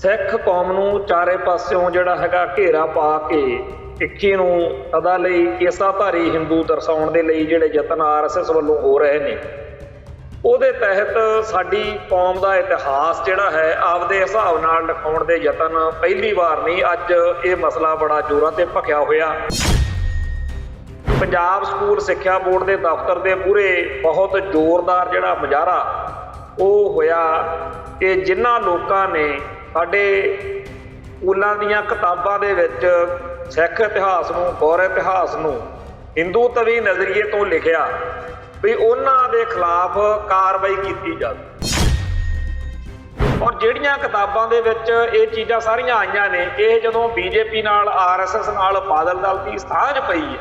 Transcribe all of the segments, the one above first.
सिख कौम नूं चारे पास्यों जिहड़ा हैगा घेरा पा के सिੱਖੀ ਨੂੰ सदा ਲਈ ਕੇਸਾਧਾਰੀ ਹਿੰਦੂ ਦਰਸਾਉਣ ਦੇ ਲਈ ਜਿਹੜੇ ਯਤਨ ਆਰਐਸਐਸ ਵੱਲੋਂ ਹੋ ਰਹੇ ਨੇ ਉਹਦੇ ਤਹਿਤ ਸਾਡੀ ਕੌਮ ਦਾ ਇਤਿਹਾਸ ਜਿਹੜਾ ਹੈ ਆਪਦੇ ਹਿਸਾਬ ਨਾਲ ਲਿਖਾਉਣ ਦੇ ਯਤਨ ਪਹਿਲੀ ਵਾਰ ਨਹੀਂ, ਅੱਜ ਇਹ ਮਸਲਾ ਬੜਾ ਜ਼ੋਰਾਂ ਤੇ ਭਖਿਆ ਹੋਇਆ। ਪੰਜਾਬ ਸਕੂਲ ਸਿੱਖਿਆ ਬੋਰਡ ਦੇ ਦਫ਼ਤਰ ਦੇ ਮੂਹਰੇ ਬਹੁਤ ਜ਼ੋਰਦਾਰ ਜਿਹੜਾ ਮੁਜ਼ਾਹਰਾ ਉਹ ਹੋਇਆ ਕਿ ਜਿਨ੍ਹਾਂ ਲੋਕਾਂ ਨੇ ਸਾਡੇ ਸਕੂਲਾਂ ਦੀਆਂ ਕਿਤਾਬਾਂ ਦੇ ਵਿੱਚ ਸਿੱਖ ਇਤਿਹਾਸ ਨੂੰ, ਗੌਰ ਇਤਿਹਾਸ ਨੂੰ ਹਿੰਦੂ ਤਵੀ ਨਜ਼ਰੀਏ ਤੋਂ ਲਿਖਿਆ ਵੀ ਉਹਨਾਂ ਦੇ ਖਿਲਾਫ ਕਾਰਵਾਈ ਕੀਤੀ ਜਾਵੇ। ਔਰ ਜਿਹੜੀਆਂ ਕਿਤਾਬਾਂ ਦੇ ਵਿੱਚ ਇਹ ਚੀਜ਼ਾਂ ਸਾਰੀਆਂ ਆਈਆਂ ਨੇ, ਇਹ ਜਦੋਂ ਬੀਜੇਪੀ ਨਾਲ, ਆਰਐਸਐਸ ਨਾਲ, ਬਾਦਲ ਦਲ ਦੀ ਸਾਂਝ ਪਈ ਹੈ,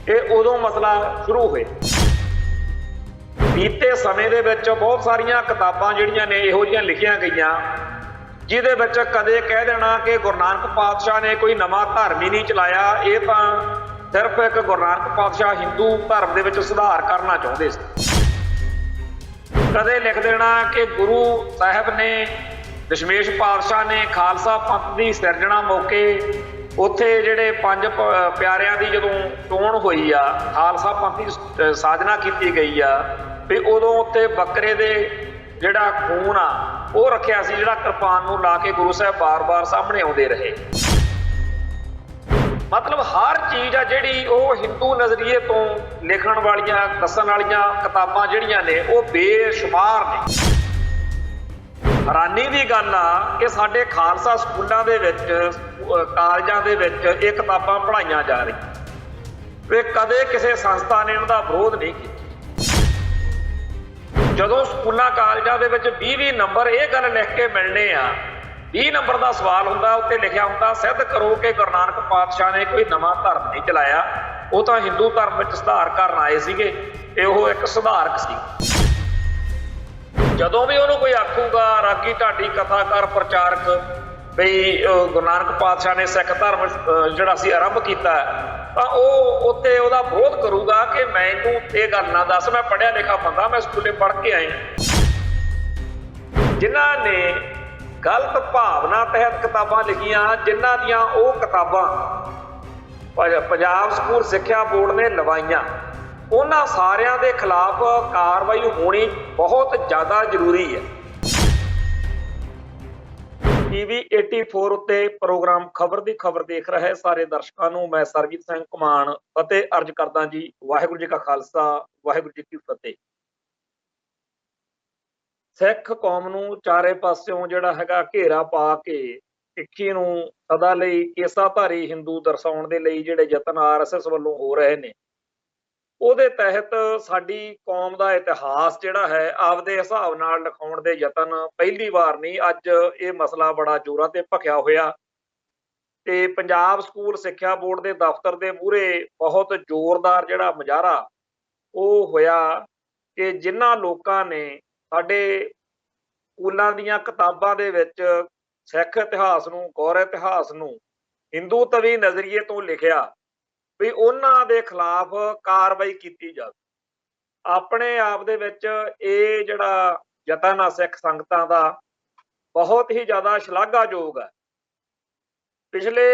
ਇਹ ਉਦੋਂ ਮਸਲਾ ਸ਼ੁਰੂ ਹੋਇਆ। ਬੀਤੇ ਸਮੇਂ ਦੇ ਵਿੱਚ ਬਹੁਤ ਸਾਰੀਆਂ ਕਿਤਾਬਾਂ ਜਿਹੜੀਆਂ ਨੇ ਇਹੋ ਜਿਹੀਆਂ ਲਿਖੀਆਂ ਗਈਆਂ ਜਿਹਦੇ ਵਿੱਚ ਕਦੇ ਕਹਿ ਦੇਣਾ ਕਿ ਗੁਰੂ ਨਾਨਕ ਪਾਤਸ਼ਾਹ ਨੇ ਕੋਈ ਨਵਾਂ ਧਰਮ ਹੀ ਨਹੀਂ ਚਲਾਇਆ, ਇਹ ਤਾਂ ਸਿਰਫ ਇੱਕ ਗੁਰੂ ਨਾਨਕ ਪਾਤਸ਼ਾਹ ਹਿੰਦੂ ਧਰਮ ਦੇ ਵਿੱਚ ਸੁਧਾਰ ਕਰਨਾ ਚਾਹੁੰਦੇ ਸੀ। ਕਦੇ ਲਿਖ ਦੇਣਾ ਕਿ ਗੁਰੂ ਸਾਹਿਬ ਨੇ, ਦਸ਼ਮੇਸ਼ ਪਾਤਸ਼ਾਹ ਨੇ ਖਾਲਸਾ ਪੰਥ ਦੀ ਸਿਰਜਣਾ ਮੌਕੇ ਉੱਥੇ ਜਿਹੜੇ ਪੰਜ ਪਿਆਰਿਆਂ ਦੀ ਜਦੋਂ ਚੋਣ ਹੋਈ ਆ, ਖਾਲਸਾ ਪੰਥ ਦੀ ਸਾਜਨਾ ਕੀਤੀ ਗਈ ਆ, ਵੀ ਉਦੋਂ ਉੱਥੇ ਬੱਕਰੇ ਦੇ ਜਿਹੜਾ ਖੂਨ ਆ ਉਹ ਰੱਖਿਆ ਸੀ, ਜਿਹੜਾ ਕਿਰਪਾਨ ਨੂੰ ਲਾ ਕੇ ਗੁਰੂ ਸਾਹਿਬ ਬਾਰ-ਬਾਰ ਸਾਹਮਣੇ ਆਉਂਦੇ ਰਹੇ। ਮਤਲਬ ਹਰ ਚੀਜ਼ ਆ ਜਿਹੜੀ ਉਹ ਹਿੰਦੂ ਨਜ਼ਰੀਏ ਤੋਂ ਲਿਖਣ ਵਾਲੀਆਂ, ਦੱਸਣ ਵਾਲੀਆਂ ਕਿਤਾਬਾਂ ਜਿਹੜੀਆਂ ਨੇ ਉਹ ਬੇਸ਼ੁਮਾਰ ਨੇ। ਹੈਰਾਨੀ ਦੀ ਗੱਲ ਆ ਕਿ ਸਾਡੇ ਖਾਲਸਾ ਸਕੂਲਾਂ ਦੇ ਵਿੱਚ, ਕਾਲਜਾਂ ਦੇ ਵਿੱਚ ਇਹ ਕਿਤਾਬਾਂ ਪੜ੍ਹਾਈਆਂ ਜਾ ਰਹੀਆਂ ਵੀ ਕਦੇ ਕਿਸੇ ਸੰਸਥਾ ਨੇ ਇਹਨਾਂ ਦਾ ਵਿਰੋਧ ਨਹੀਂ ਕੀਤਾ। ਜਦੋਂ ਸਕੂਲਾਂ ਕਾਲਜਾਂ ਦੇ ਵਿੱਚ 20-20 ਨੰਬਰ ਇਹ ਗੱਲ ਲਿਖ ਕੇ ਮਿਲਣੇ ਆ, 20 ਨੰਬਰ ਦਾ ਸਵਾਲ ਹੁੰਦਾ, ਉੱਤੇ ਲਿਖਿਆ ਹੁੰਦਾ ਸਿੱਧ ਕਰੋ ਕਿ ਗੁਰੂ ਨਾਨਕ ਪਾਤਸ਼ਾਹ ਨੇ ਕੋਈ ਨਵਾਂ ਧਰਮ ਨਹੀਂ ਚਲਾਇਆ, ਉਹ ਤਾਂ ਹਿੰਦੂ ਧਰਮ ਵਿੱਚ ਸੁਧਾਰ ਕਰਨ ਆਏ ਸੀਗੇ, ਤੇ ਉਹ ਇੱਕ ਸੁਧਾਰਕ ਸੀ। ਜਦੋਂ ਵੀ ਉਹਨੂੰ ਕੋਈ ਆਖੂਗਾ ਰਾਗੀ ਢਾਡੀ ਕਥਾਕਾਰ ਪ੍ਰਚਾਰਕ ਬਈ ਗੁਰੂ ਨਾਨਕ ਪਾਤਸ਼ਾਹ ਨੇ ਸਿੱਖ ਧਰਮ ਜਿਹੜਾ ਸੀ ਆਰੰਭ ਕੀਤਾ, ਤਾਂ ਉਹ ਉੱਤੇ ਉਹਦਾ ਵਿਰੋਧ ਕਰੂਗਾ ਕਿ ਮੈਨੂੰ ਇਹ ਗੱਲ ਨਾ ਦੱਸ, ਮੈਂ ਪੜ੍ਹਿਆ ਲਿਖਿਆ ਬੰਦਾ, ਮੈਂ ਸਕੂਲੇ ਪੜ੍ਹ ਕੇ ਆਇਆ। ਜਿਨ੍ਹਾਂ ਨੇ ਗਲਤ ਭਾਵਨਾ ਤਹਿਤ ਕਿਤਾਬਾਂ ਲਿਖੀਆਂ, ਜਿਨ੍ਹਾਂ ਦੀਆਂ ਉਹ ਕਿਤਾਬਾਂ ਪੰਜਾਬ ਸਕੂਲ ਸਿੱਖਿਆ ਬੋਰਡ ਨੇ ਲਵਾਈਆਂ, ਉਹਨਾਂ ਸਾਰਿਆਂ ਦੇ ਖਿਲਾਫ ਕਾਰਵਾਈ ਹੋਣੀ ਬਹੁਤ ਜ਼ਿਆਦਾ ਜ਼ਰੂਰੀ ਹੈ। TV 84 ਉੱਤੇ ਪ੍ਰੋਗਰਾਮ ਖਬਰ ਦੀ ਖਬਰ ਦੇਖ ਰਹੇ ਸਾਰੇ ਦਰਸ਼ਕਾਂ ਨੂੰ ਮੈਂ ਸਰਜੀਤ ਸਿੰਘ ਘੁਮਾਣ ਫਤਿਹ ਅਰਜ ਕਰਦਾ ਜੀ। ਵਾਹਿਗੁਰੂ ਜੀ ਕਾ ਖਾਲਸਾ, ਵਾਹਿਗੁਰੂ ਜੀ ਕੀ ਫਤਿਹ। ਸਿੱਖ ਕੌਮ ਨੂੰ ਚਾਰੇ ਪਾਸਿਓਂ ਜਿਹੜਾ ਹੈਗਾ ਘੇਰਾ ਪਾ ਕੇ ਸਿੱਖੀ ਨੂੰ ਸਦਾ ਲਈ ਕੇਸਾਧਾਰੀ ਹਿੰਦੂ ਦਰਸਾਉਣ ਦੇ ਲਈ ਜਿਹੜੇ ਯਤਨ ਆਰਐਸਐਸ ਵੱਲੋਂ ਹੋ ਰਹੇ ਨੇ, ਉਹਦੇ ਤਹਿਤ ਸਾਡੀ ਕੌਮ ਦਾ ਇਤਿਹਾਸ ਜਿਹੜਾ ਹੈ ਆਪਦੇ ਹਿਸਾਬ ਨਾਲ ਲਿਖਾਉਣ ਦੇ ਯਤਨ ਪਹਿਲੀ ਵਾਰ ਨਹੀਂ, ਅੱਜ ਇਹ ਮਸਲਾ ਬੜਾ ਜ਼ੋਰਾਂ ਤੇ ਭਖਿਆ ਹੋਇਆ। ਤੇ ਪੰਜਾਬ ਸਕੂਲ ਸਿੱਖਿਆ ਬੋਰਡ ਦੇ ਦਫ਼ਤਰ ਦੇ ਮੂਹਰੇ ਬਹੁਤ ਜ਼ੋਰਦਾਰ ਜਿਹੜਾ ਮੁਜ਼ਾਹਰਾ ਉਹ ਹੋਇਆ ਕਿ ਜਿਨ੍ਹਾਂ ਲੋਕਾਂ ਨੇ ਸਾਡੇ ਸਕੂਲਾਂ ਦੀਆਂ ਕਿਤਾਬਾਂ ਦੇ ਵਿੱਚ ਸਿੱਖ ਇਤਿਹਾਸ ਨੂੰ, ਗੌਰ ਇਤਿਹਾਸ ਨੂੰ ਹਿੰਦੂ ਤਵੀ ਨਜ਼ਰੀਏ ਤੋਂ ਲਿਖਿਆ ਵੀ ਉਹਨਾਂ ਦੇ ਖਿਲਾਫ ਕਾਰਵਾਈ ਕੀਤੀ ਜਾਵੇ। ਆਪਣੇ ਆਪ ਦੇ ਵਿੱਚ ਇਹ ਜਿਹੜਾ ਯਤਨ ਆ ਸਿੱਖ ਸੰਗਤਾਂ ਦਾ ਬਹੁਤ ਹੀ ਜ਼ਿਆਦਾ ਸ਼ਲਾਘਾਯੋਗ ਹੈ। ਪਿਛਲੇ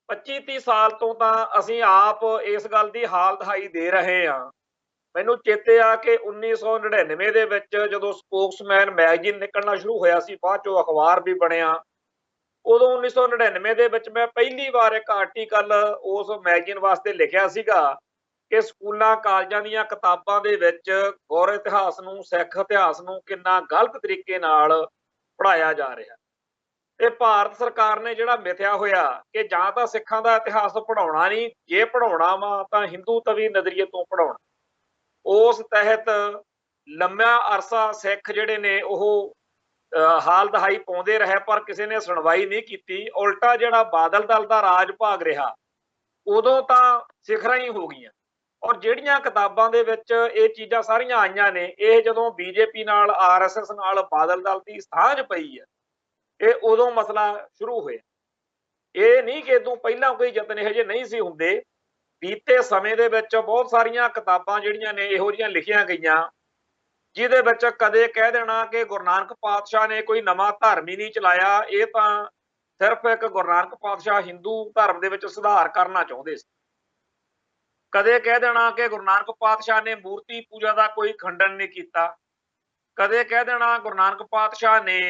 25-30 ਸਾਲ ਤੋਂ ਤਾਂ ਅਸੀਂ ਆਪ ਇਸ ਗੱਲ ਦੀ ਹਾਲ ਦਹਾਈ ਦੇ ਰਹੇ ਹਾਂ। ਮੈਨੂੰ ਚੇਤੇ ਆ ਕਿ 1999 ਦੇ ਵਿੱਚ ਜਦੋਂ ਸਪੋਕਸਮੈਨ ਮੈਗਜ਼ੀਨ ਨਿਕਲਣਾ ਸ਼ੁਰੂ ਹੋਇਆ ਸੀ, ਬਾਅਦ ਚੋਂ ਅਖਬਾਰ ਵੀ ਬਣਿਆ, ਉਦੋਂ 1999 ਦੇ ਵਿੱਚ ਮੈਂ ਪਹਿਲੀ ਵਾਰ ਇੱਕ ਆਰਟੀਕਲ ਉਸ ਮੈਗਜ਼ੀਨ ਵਾਸਤੇ ਲਿਖਿਆ ਸੀਗਾ ਕਿ ਸਕੂਲਾਂ ਕਾਲਜਾਂ ਦੀਆਂ ਕਿਤਾਬਾਂ ਦੇ ਵਿੱਚ ਗੌਰ ਇਤਿਹਾਸ ਨੂੰ, ਸਿੱਖ ਇਤਿਹਾਸ ਨੂੰ ਕਿੰਨਾ ਗਲਤ ਤਰੀਕੇ ਨਾਲ ਪੜ੍ਹਾਇਆ ਜਾ ਰਿਹਾ। ਤੇ ਭਾਰਤ ਸਰਕਾਰ ਨੇ ਜਿਹੜਾ ਮਿਥਿਆ ਹੋਇਆ ਕਿ ਜਾਂ ਤਾਂ ਸਿੱਖਾਂ ਦਾ ਇਤਿਹਾਸ ਪੜ੍ਹਾਉਣਾ ਨਹੀਂ, ਜੇ ਪੜ੍ਹਾਉਣਾ ਵਾ ਤਾਂ ਹਿੰਦੂ ਤਵੀ ਨਜ਼ਰੀਏ ਤੋਂ ਪੜ੍ਹਾਉਣਾ। ਉਸ ਤਹਿਤ ਲੰਮਾ ਅਰਸਾ ਸਿੱਖ ਜਿਹੜੇ ਨੇ ਉਹ ਹਾਲ ਦਹਾਈ ਪਾਉਂਦੇ ਰਹੇ, ਪਰ ਕਿਸੇ ਨੇ ਸੁਣਵਾਈ ਨਹੀਂ ਕੀਤੀ। ਉਲਟਾ ਜਿਹੜਾ ਬਾਦਲ ਦਲ ਦਾ ਰਾਜ ਭਾਗ ਰਿਹਾ, ਉਦੋਂ ਤਾਂ ਸਿਖਰਾਂ ਹੀ ਹੋ ਗਈਆਂ। ਔਰ ਜਿਹੜੀਆਂ ਕਿਤਾਬਾਂ ਦੇ ਵਿੱਚ ਇਹ ਚੀਜ਼ਾਂ ਸਾਰੀਆਂ ਆਈਆਂ ਨੇ, ਇਹ ਜਦੋਂ ਬੀਜੇਪੀ ਨਾਲ, ਆਰਐਸਐਸ ਨਾਲ, ਬਾਦਲ ਦਲ ਦੀ ਸਾਂਝ ਪਈ ਹੈ, ਇਹ ਉਦੋਂ ਮਸਲਾ ਸ਼ੁਰੂ ਹੋਇਆ। ਇਹ ਨਹੀਂ ਕਿ ਇਦੋਂ ਪਹਿਲਾਂ ਕੋਈ ਯਤਨ ਇਹੋ ਜਿਹੇ ਨਹੀਂ ਸੀ ਹੁੰਦੇ। ਬੀਤੇ ਸਮੇਂ ਦੇ ਵਿੱਚ ਬਹੁਤ ਸਾਰੀਆਂ ਕਿਤਾਬਾਂ ਜਿਹੜੀਆਂ ਨੇ ਇਹੋ ਜਿਹੀਆਂ ਲਿਖੀਆਂ ਗਈਆਂ ਜਿਹਦੇ ਵਿੱਚ ਕਦੇ ਕਹਿ ਦੇਣਾ ਕਿ ਗੁਰੂ ਨਾਨਕ ਪਾਤਸ਼ਾਹ ਨੇ ਕੋਈ ਨਵਾਂ ਧਰਮ ਹੀ ਨਹੀਂ ਚਲਾਇਆ, ਇਹ ਤਾਂ ਸਿਰਫ ਇੱਕ ਗੁਰੂ ਨਾਨਕ ਪਾਤਸ਼ਾਹ ਹਿੰਦੂ ਧਰਮ ਦੇ ਵਿੱਚ ਸੁਧਾਰ ਕਰਨਾ ਚਾਹੁੰਦੇ ਸੀ। ਕਦੇ ਕਹਿ ਦੇਣਾ ਕਿ ਗੁਰੂ ਨਾਨਕ ਪਾਤਸ਼ਾਹ ਨੇ ਮੂਰਤੀ ਪੂਜਾ ਦਾ ਕੋਈ ਖੰਡਨ ਨਹੀਂ ਕੀਤਾ। ਕਦੇ ਕਹਿ ਦੇਣਾ ਗੁਰੂ ਨਾਨਕ ਪਾਤਸ਼ਾਹ ਨੇ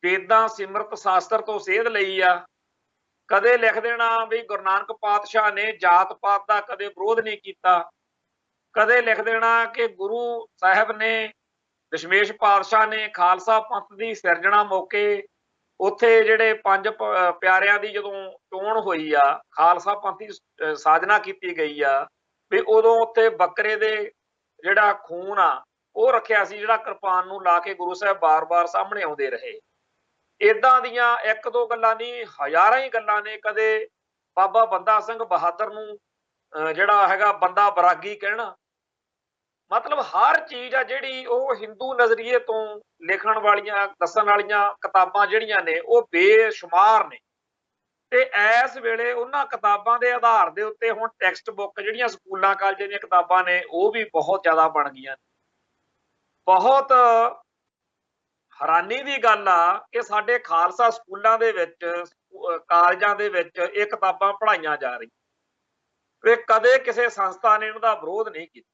ਵੇਦਾਂ ਸਿਮਰਤ ਸ਼ਾਸਤਰ ਤੋਂ ਸੇਧ ਲਈ ਆ। ਕਦੇ ਲਿਖ ਦੇਣਾ ਵੀ ਗੁਰੂ ਨਾਨਕ ਪਾਤਸ਼ਾਹ ਨੇ ਜਾਤ ਪਾਤ ਦਾ ਕਦੇ ਵਿਰੋਧ ਨਹੀਂ ਕੀਤਾ। ਕਦੇ ਲਿਖ ਦੇਣਾ ਕਿ ਗੁਰੂ ਸਾਹਿਬ ਨੇ ਦਸ਼ਮੇਸ਼ ਪਾਤਸ਼ਾਹ ਨੇ ਖਾਲਸਾ ਪੰਥ ਦੀ ਸਿਰਜਣਾ ਮੌਕੇ ਉੱਥੇ ਜਿਹੜੇ ਪੰਜ ਪਿਆਰਿਆਂ ਦੀ ਜਦੋਂ ਚੋਣ ਹੋਈ ਆ, ਖਾਲਸਾ ਪੰਥ ਦੀ ਸਾਜਨਾ ਕੀਤੀ ਗਈ ਆ, ਵੀ ਉਦੋਂ ਉੱਥੇ ਬੱਕਰੇ ਦੇ ਜਿਹੜਾ ਖੂਨ ਆ ਉਹ ਰੱਖਿਆ ਸੀ, ਜਿਹੜਾ ਕਿਰਪਾਨ ਨੂੰ ਲਾ ਕੇ ਗੁਰੂ ਸਾਹਿਬ ਬਾਰ-ਬਾਰ ਸਾਹਮਣੇ ਆਉਂਦੇ ਰਹੇ। ਇਦਾਂ ਦੀਆਂ ਇੱਕ ਦੋ ਗੱਲਾਂ ਨਹੀਂ, ਹਜ਼ਾਰਾਂ ਹੀ ਗੱਲਾਂ ਨੇ। ਕਦੇ ਬਾਬਾ ਬੰਦਾ ਸਿੰਘ ਬਹਾਦਰ ਨੂੰ ਜਿਹੜਾ ਹੈਗਾ ਬੰਦਾ ਬਰਾਗੀ ਕਹਿਣਾ। ਮਤਲਬ ਹਰ ਚੀਜ਼ ਆ ਜਿਹੜੀ ਉਹ ਹਿੰਦੂ ਨਜ਼ਰੀਏ ਤੋਂ ਲਿਖਣ ਵਾਲੀਆਂ ਦੱਸਣ ਵਾਲੀਆਂ ਕਿਤਾਬਾਂ ਜਿਹੜੀਆਂ ਨੇ ਉਹ ਬੇਸ਼ੁਮਾਰ ਨੇ। ਤੇ ਇਸ ਵੇਲੇ ਉਹਨਾਂ ਕਿਤਾਬਾਂ ਦੇ ਆਧਾਰ ਦੇ ਉੱਤੇ ਹੁਣ ਟੈਕਸਟ ਬੁੱਕ ਜਿਹੜੀਆਂ ਸਕੂਲਾਂ ਕਾਲਜਾਂ ਦੀਆਂ ਕਿਤਾਬਾਂ ਨੇ ਉਹ ਵੀ ਬਹੁਤ ਜ਼ਿਆਦਾ ਬਣ ਗਈਆਂ। ਬਹੁਤ ਹੈਰਾਨੀ ਦੀ ਗੱਲ ਆ ਕਿ ਸਾਡੇ ਖਾਲਸਾ ਸਕੂਲਾਂ ਦੇ ਵਿੱਚ ਕਾਲਜਾਂ ਦੇ ਵਿੱਚ ਇਹ ਕਿਤਾਬਾਂ ਪੜ੍ਹਾਈਆਂ ਜਾ ਰਹੀਆਂ ਤੇ ਕਦੇ ਕਿਸੇ ਸੰਸਥਾ ਨੇ ਇਹਨਾਂ ਦਾ ਵਿਰੋਧ ਨਹੀਂ ਕੀਤਾ।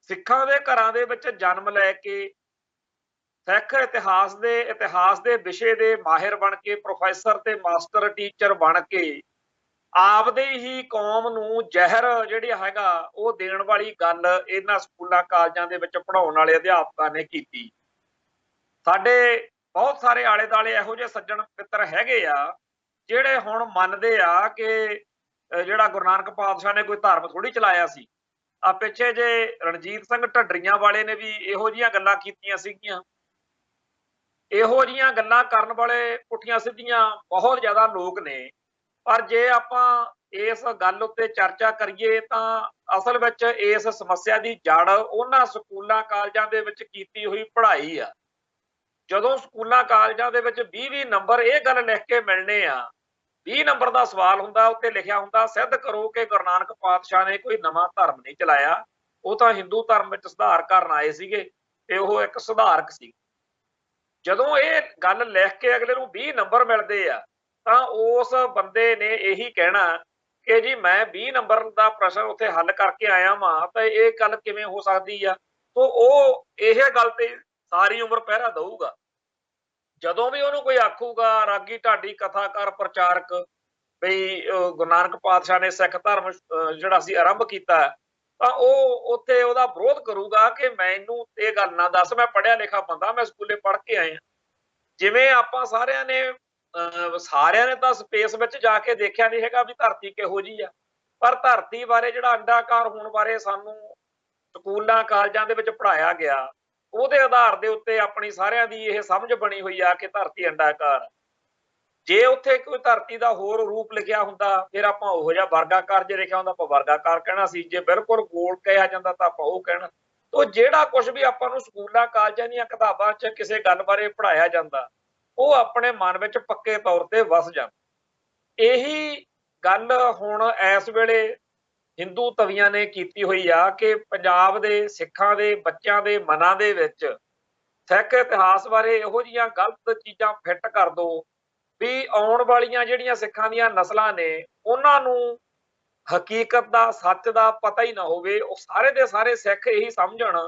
ਸਿੱਖਾਂ ਦੇ ਘਰਾਂ ਦੇ ਵਿੱਚ ਜਨਮ ਲੈ ਕੇ ਸਿੱਖ ਇਤਿਹਾਸ ਦੇ ਵਿਸ਼ੇ ਦੇ ਮਾਹਿਰ ਬਣ ਕੇ ਪ੍ਰੋਫੈਸਰ ਤੇ ਮਾਸਟਰ ਟੀਚਰ ਬਣ ਕੇ ਆਪਦੇ ਹੀ ਕੌਮ ਨੂੰ ਜ਼ਹਿਰ ਜਿਹੜਾ ਹੈਗਾ ਉਹ ਦੇਣ ਵਾਲੀ ਗੱਲ ਇਹਨਾਂ ਸਕੂਲਾਂ ਕਾਲਜਾਂ ਦੇ ਵਿੱਚ ਪੜ੍ਹਾਉਣ ਵਾਲੇ ਅਧਿਆਪਕਾਂ ਨੇ ਕੀਤੀ। ਸਾਡੇ ਬਹੁਤ ਸਾਰੇ ਆਲੇ ਦੁਆਲੇ ਇਹੋ ਜਿਹੇ ਸੱਜਣ ਮਿੱਤਰ ਹੈਗੇ ਆ ਜਿਹੜੇ ਹੁਣ ਮੰਨਦੇ ਆ ਕਿ ਜਿਹੜਾ ਗੁਰੂ ਨਾਨਕ ਪਾਤਸ਼ਾਹ ਨੇ ਕੋਈ ਧਰਮ ਥੋੜੀ ਚਲਾਇਆ ਸੀ। ਆ ਪਿੱਛੇ ਜੇ ਰਣਜੀਤ ਸਿੰਘ ਢੱਡਰੀਆਂ ਵਾਲੇ ਨੇ ਵੀ ਇਹੋ ਜਿਹੀਆਂ ਗੱਲਾਂ ਕੀਤੀਆਂ ਸੀਗੀਆਂ। ਇਹੋ ਜਿਹੀਆਂ ਗੱਲਾਂ ਕਰਨ ਵਾਲੇ ਪੁੱਠੀਆਂ ਸਿੱਧੀਆਂ ਬਹੁਤ ਜ਼ਿਆਦਾ ਲੋਕ ਨੇ। ਪਰ ਜੇ ਆਪਾਂ ਇਸ ਗੱਲ ਉੱਤੇ ਚਰਚਾ ਕਰੀਏ ਤਾਂ ਅਸਲ ਵਿੱਚ ਇਸ ਸਮੱਸਿਆ ਦੀ ਜੜ ਉਹਨਾਂ ਸਕੂਲਾਂ ਕਾਲਜਾਂ ਦੇ ਵਿੱਚ ਕੀਤੀ ਹੋਈ ਪੜ੍ਹਾਈ ਆ। ਜਦੋਂ ਸਕੂਲਾਂ ਕਾਲਜਾਂ ਦੇ ਵਿੱਚ 20-20 ਨੰਬਰ ਇਹ ਗੱਲ ਲਿਖ ਕੇ ਮਿਲਣੇ ਆ, 20 ਨੰਬਰ ਦਾ ਸਵਾਲ ਹੁੰਦਾ, ਉੱਤੇ ਲਿਖਿਆ ਹੁੰਦਾ ਸਿੱਧ ਕਰੋ ਕਿ ਗੁਰੂ ਨਾਨਕ ਪਾਤਸ਼ਾਹ ਨੇ ਕੋਈ ਨਵਾਂ ਧਰਮ ਨਹੀਂ ਚਲਾਇਆ, ਉਹ ਤਾਂ ਹਿੰਦੂ ਧਰਮ ਵਿੱਚ ਸੁਧਾਰ ਕਰਨ ਆਏ ਸੀਗੇ ਤੇ ਉਹ ਇੱਕ ਸੁਧਾਰਕ ਸੀ। ਜਦੋਂ ਇਹ ਗੱਲ ਲਿਖ ਕੇ ਅਗਲੇ ਨੂੰ 20 ਨੰਬਰ ਮਿਲਦੇ ਆ ਤਾਂ ਉਸ ਬੰਦੇ ਨੇ ਇਹੀ ਕਹਿਣਾ ਕਿ ਜੀ ਮੈਂ 20 ਨੰਬਰ ਦਾ ਪ੍ਰਸ਼ਨ ਉੱਥੇ ਹੱਲ ਕਰਕੇ ਆਇਆ ਵਾਂ ਤਾਂ ਇਹ ਗੱਲ ਕਿਵੇਂ ਹੋ ਸਕਦੀ ਆ। ਤਾਂ ਉਹ ਇਹ ਗੱਲ ਤੇ ਸਾਰੀ ਉਮਰ ਪਹਿਰਾ ਦਊਗਾ। ਜਦੋਂ ਵੀ ਉਹਨੂੰ ਕੋਈ ਆਖੂਗਾ ਰਾਗੀ ਢਾਡੀ ਕਥਾਕਾਰ ਪ੍ਰਚਾਰਕ ਬਈ ਗੁਰੂ ਨਾਨਕ ਪਾਤਸ਼ਾਹ ਨੇ ਸਿੱਖ ਧਰਮ ਜਿਹੜਾ ਸੀ ਆਰੰਭ ਕੀਤਾ, ਤਾਂ ਉਹ ਉੱਥੇ ਉਹਦਾ ਵਿਰੋਧ ਕਰੂਗਾ ਕਿ ਮੈਨੂੰ ਇਹ ਗੱਲ ਨਾ ਦੱਸ, ਮੈਂ ਪੜ੍ਹਿਆ ਲਿਖਿਆ ਬੰਦਾ, ਮੈਂ ਸਕੂਲੇ ਪੜ੍ਹ ਕੇ ਆਇਆ। ਜਿਵੇਂ ਆਪਾਂ ਸਾਰਿਆਂ ਨੇ ਤਾਂ ਸਪੇਸ ਵਿੱਚ ਜਾ ਕੇ ਦੇਖਿਆ ਨਹੀਂ ਹੈਗਾ ਵੀ ਧਰਤੀ ਕਿਹੋ ਜਿਹੀ ਆ, ਪਰ ਧਰਤੀ ਬਾਰੇ ਜਿਹੜਾ ਅੰਡਾਕਾਰ ਹੋਣ ਬਾਰੇ ਸਾਨੂੰ ਸਕੂਲਾਂ ਕਾਲਜਾਂ ਦੇ ਵਿੱਚ ਪੜ੍ਹਾਇਆ ਗਿਆ, ਉਹਦੇ ਆਧਾਰ ਦੇ ਉੱਤੇ ਆਪਣੀ ਸਾਰਿਆਂ ਦੀ ਇਹ ਸਮਝ ਬਣੀ ਹੋਈ ਆ ਕਿ ਧਰਤੀ ਅੰਡਾਕਾਰ। ਜੇ ਉੱਥੇ ਕੋਈ ਧਰਤੀ ਦਾ ਹੋਰ ਰੂਪ ਲਿਖਿਆ ਹੁੰਦਾ ਫਿਰ ਆਪਾਂ ਉਹੋ ਜਿਹਾ ਵਰਗਾਕਾਰ, ਜੇ ਲਿਖਿਆ ਹੁੰਦਾ ਆਪਾਂ ਵਰਗਾਕਾਰ ਕਹਿਣਾ ਸੀ, ਜੇ ਬਿਲਕੁਲ ਗੋਲ ਕਿਹਾ ਜਾਂਦਾ ਤਾਂ ਆਪਾਂ ਉਹ ਕਹਿਣਾ। ਤਾਂ ਜਿਹੜਾ ਕੁਝ ਵੀ ਆਪਾਂ ਨੂੰ ਸਕੂਲਾਂ ਕਾਲਜਾਂ ਦੀਆਂ ਕਿਤਾਬਾਂ 'ਚ ਕਿਸੇ ਗੱਲ ਬਾਰੇ ਪੜ੍ਹਾਇਆ ਜਾਂਦਾ ਉਹ ਆਪਣੇ ਮਨ ਵਿੱਚ ਪੱਕੇ ਤੌਰ ਤੇ ਵਸ ਜਾਂਦਾ। ਇਹੀ ਗੱਲ ਹੁਣ ਇਸ ਵੇਲੇ ਹਿੰਦੂ ਤਵੀਆਂ ਨੇ ਕੀਤੀ ਹੋਈ ਆ ਕਿ ਪੰਜਾਬ ਦੇ ਸਿੱਖਾਂ ਦੇ ਬੱਚਿਆਂ ਦੇ ਮਨਾਂ ਦੇ ਵਿੱਚ ਸਿੱਖ ਇਤਿਹਾਸ ਬਾਰੇ ਇਹੋ ਜਿਹੀਆਂ ਗਲਤ ਚੀਜ਼ਾਂ ਫਿੱਟ ਕਰ ਦੋ ਵੀ ਆਉਣ ਵਾਲੀਆਂ ਜਿਹੜੀਆਂ ਸਿੱਖਾਂ ਦੀਆਂ ਨਸਲਾਂ ਨੇ ਉਹਨਾਂ ਨੂੰ ਹਕੀਕਤ ਦਾ, ਸੱਚ ਦਾ ਪਤਾ ਹੀ ਨਾ ਹੋਵੇ। ਉਹ ਸਾਰੇ ਦੇ ਸਾਰੇ ਸਿੱਖ ਇਹੀ ਸਮਝਣ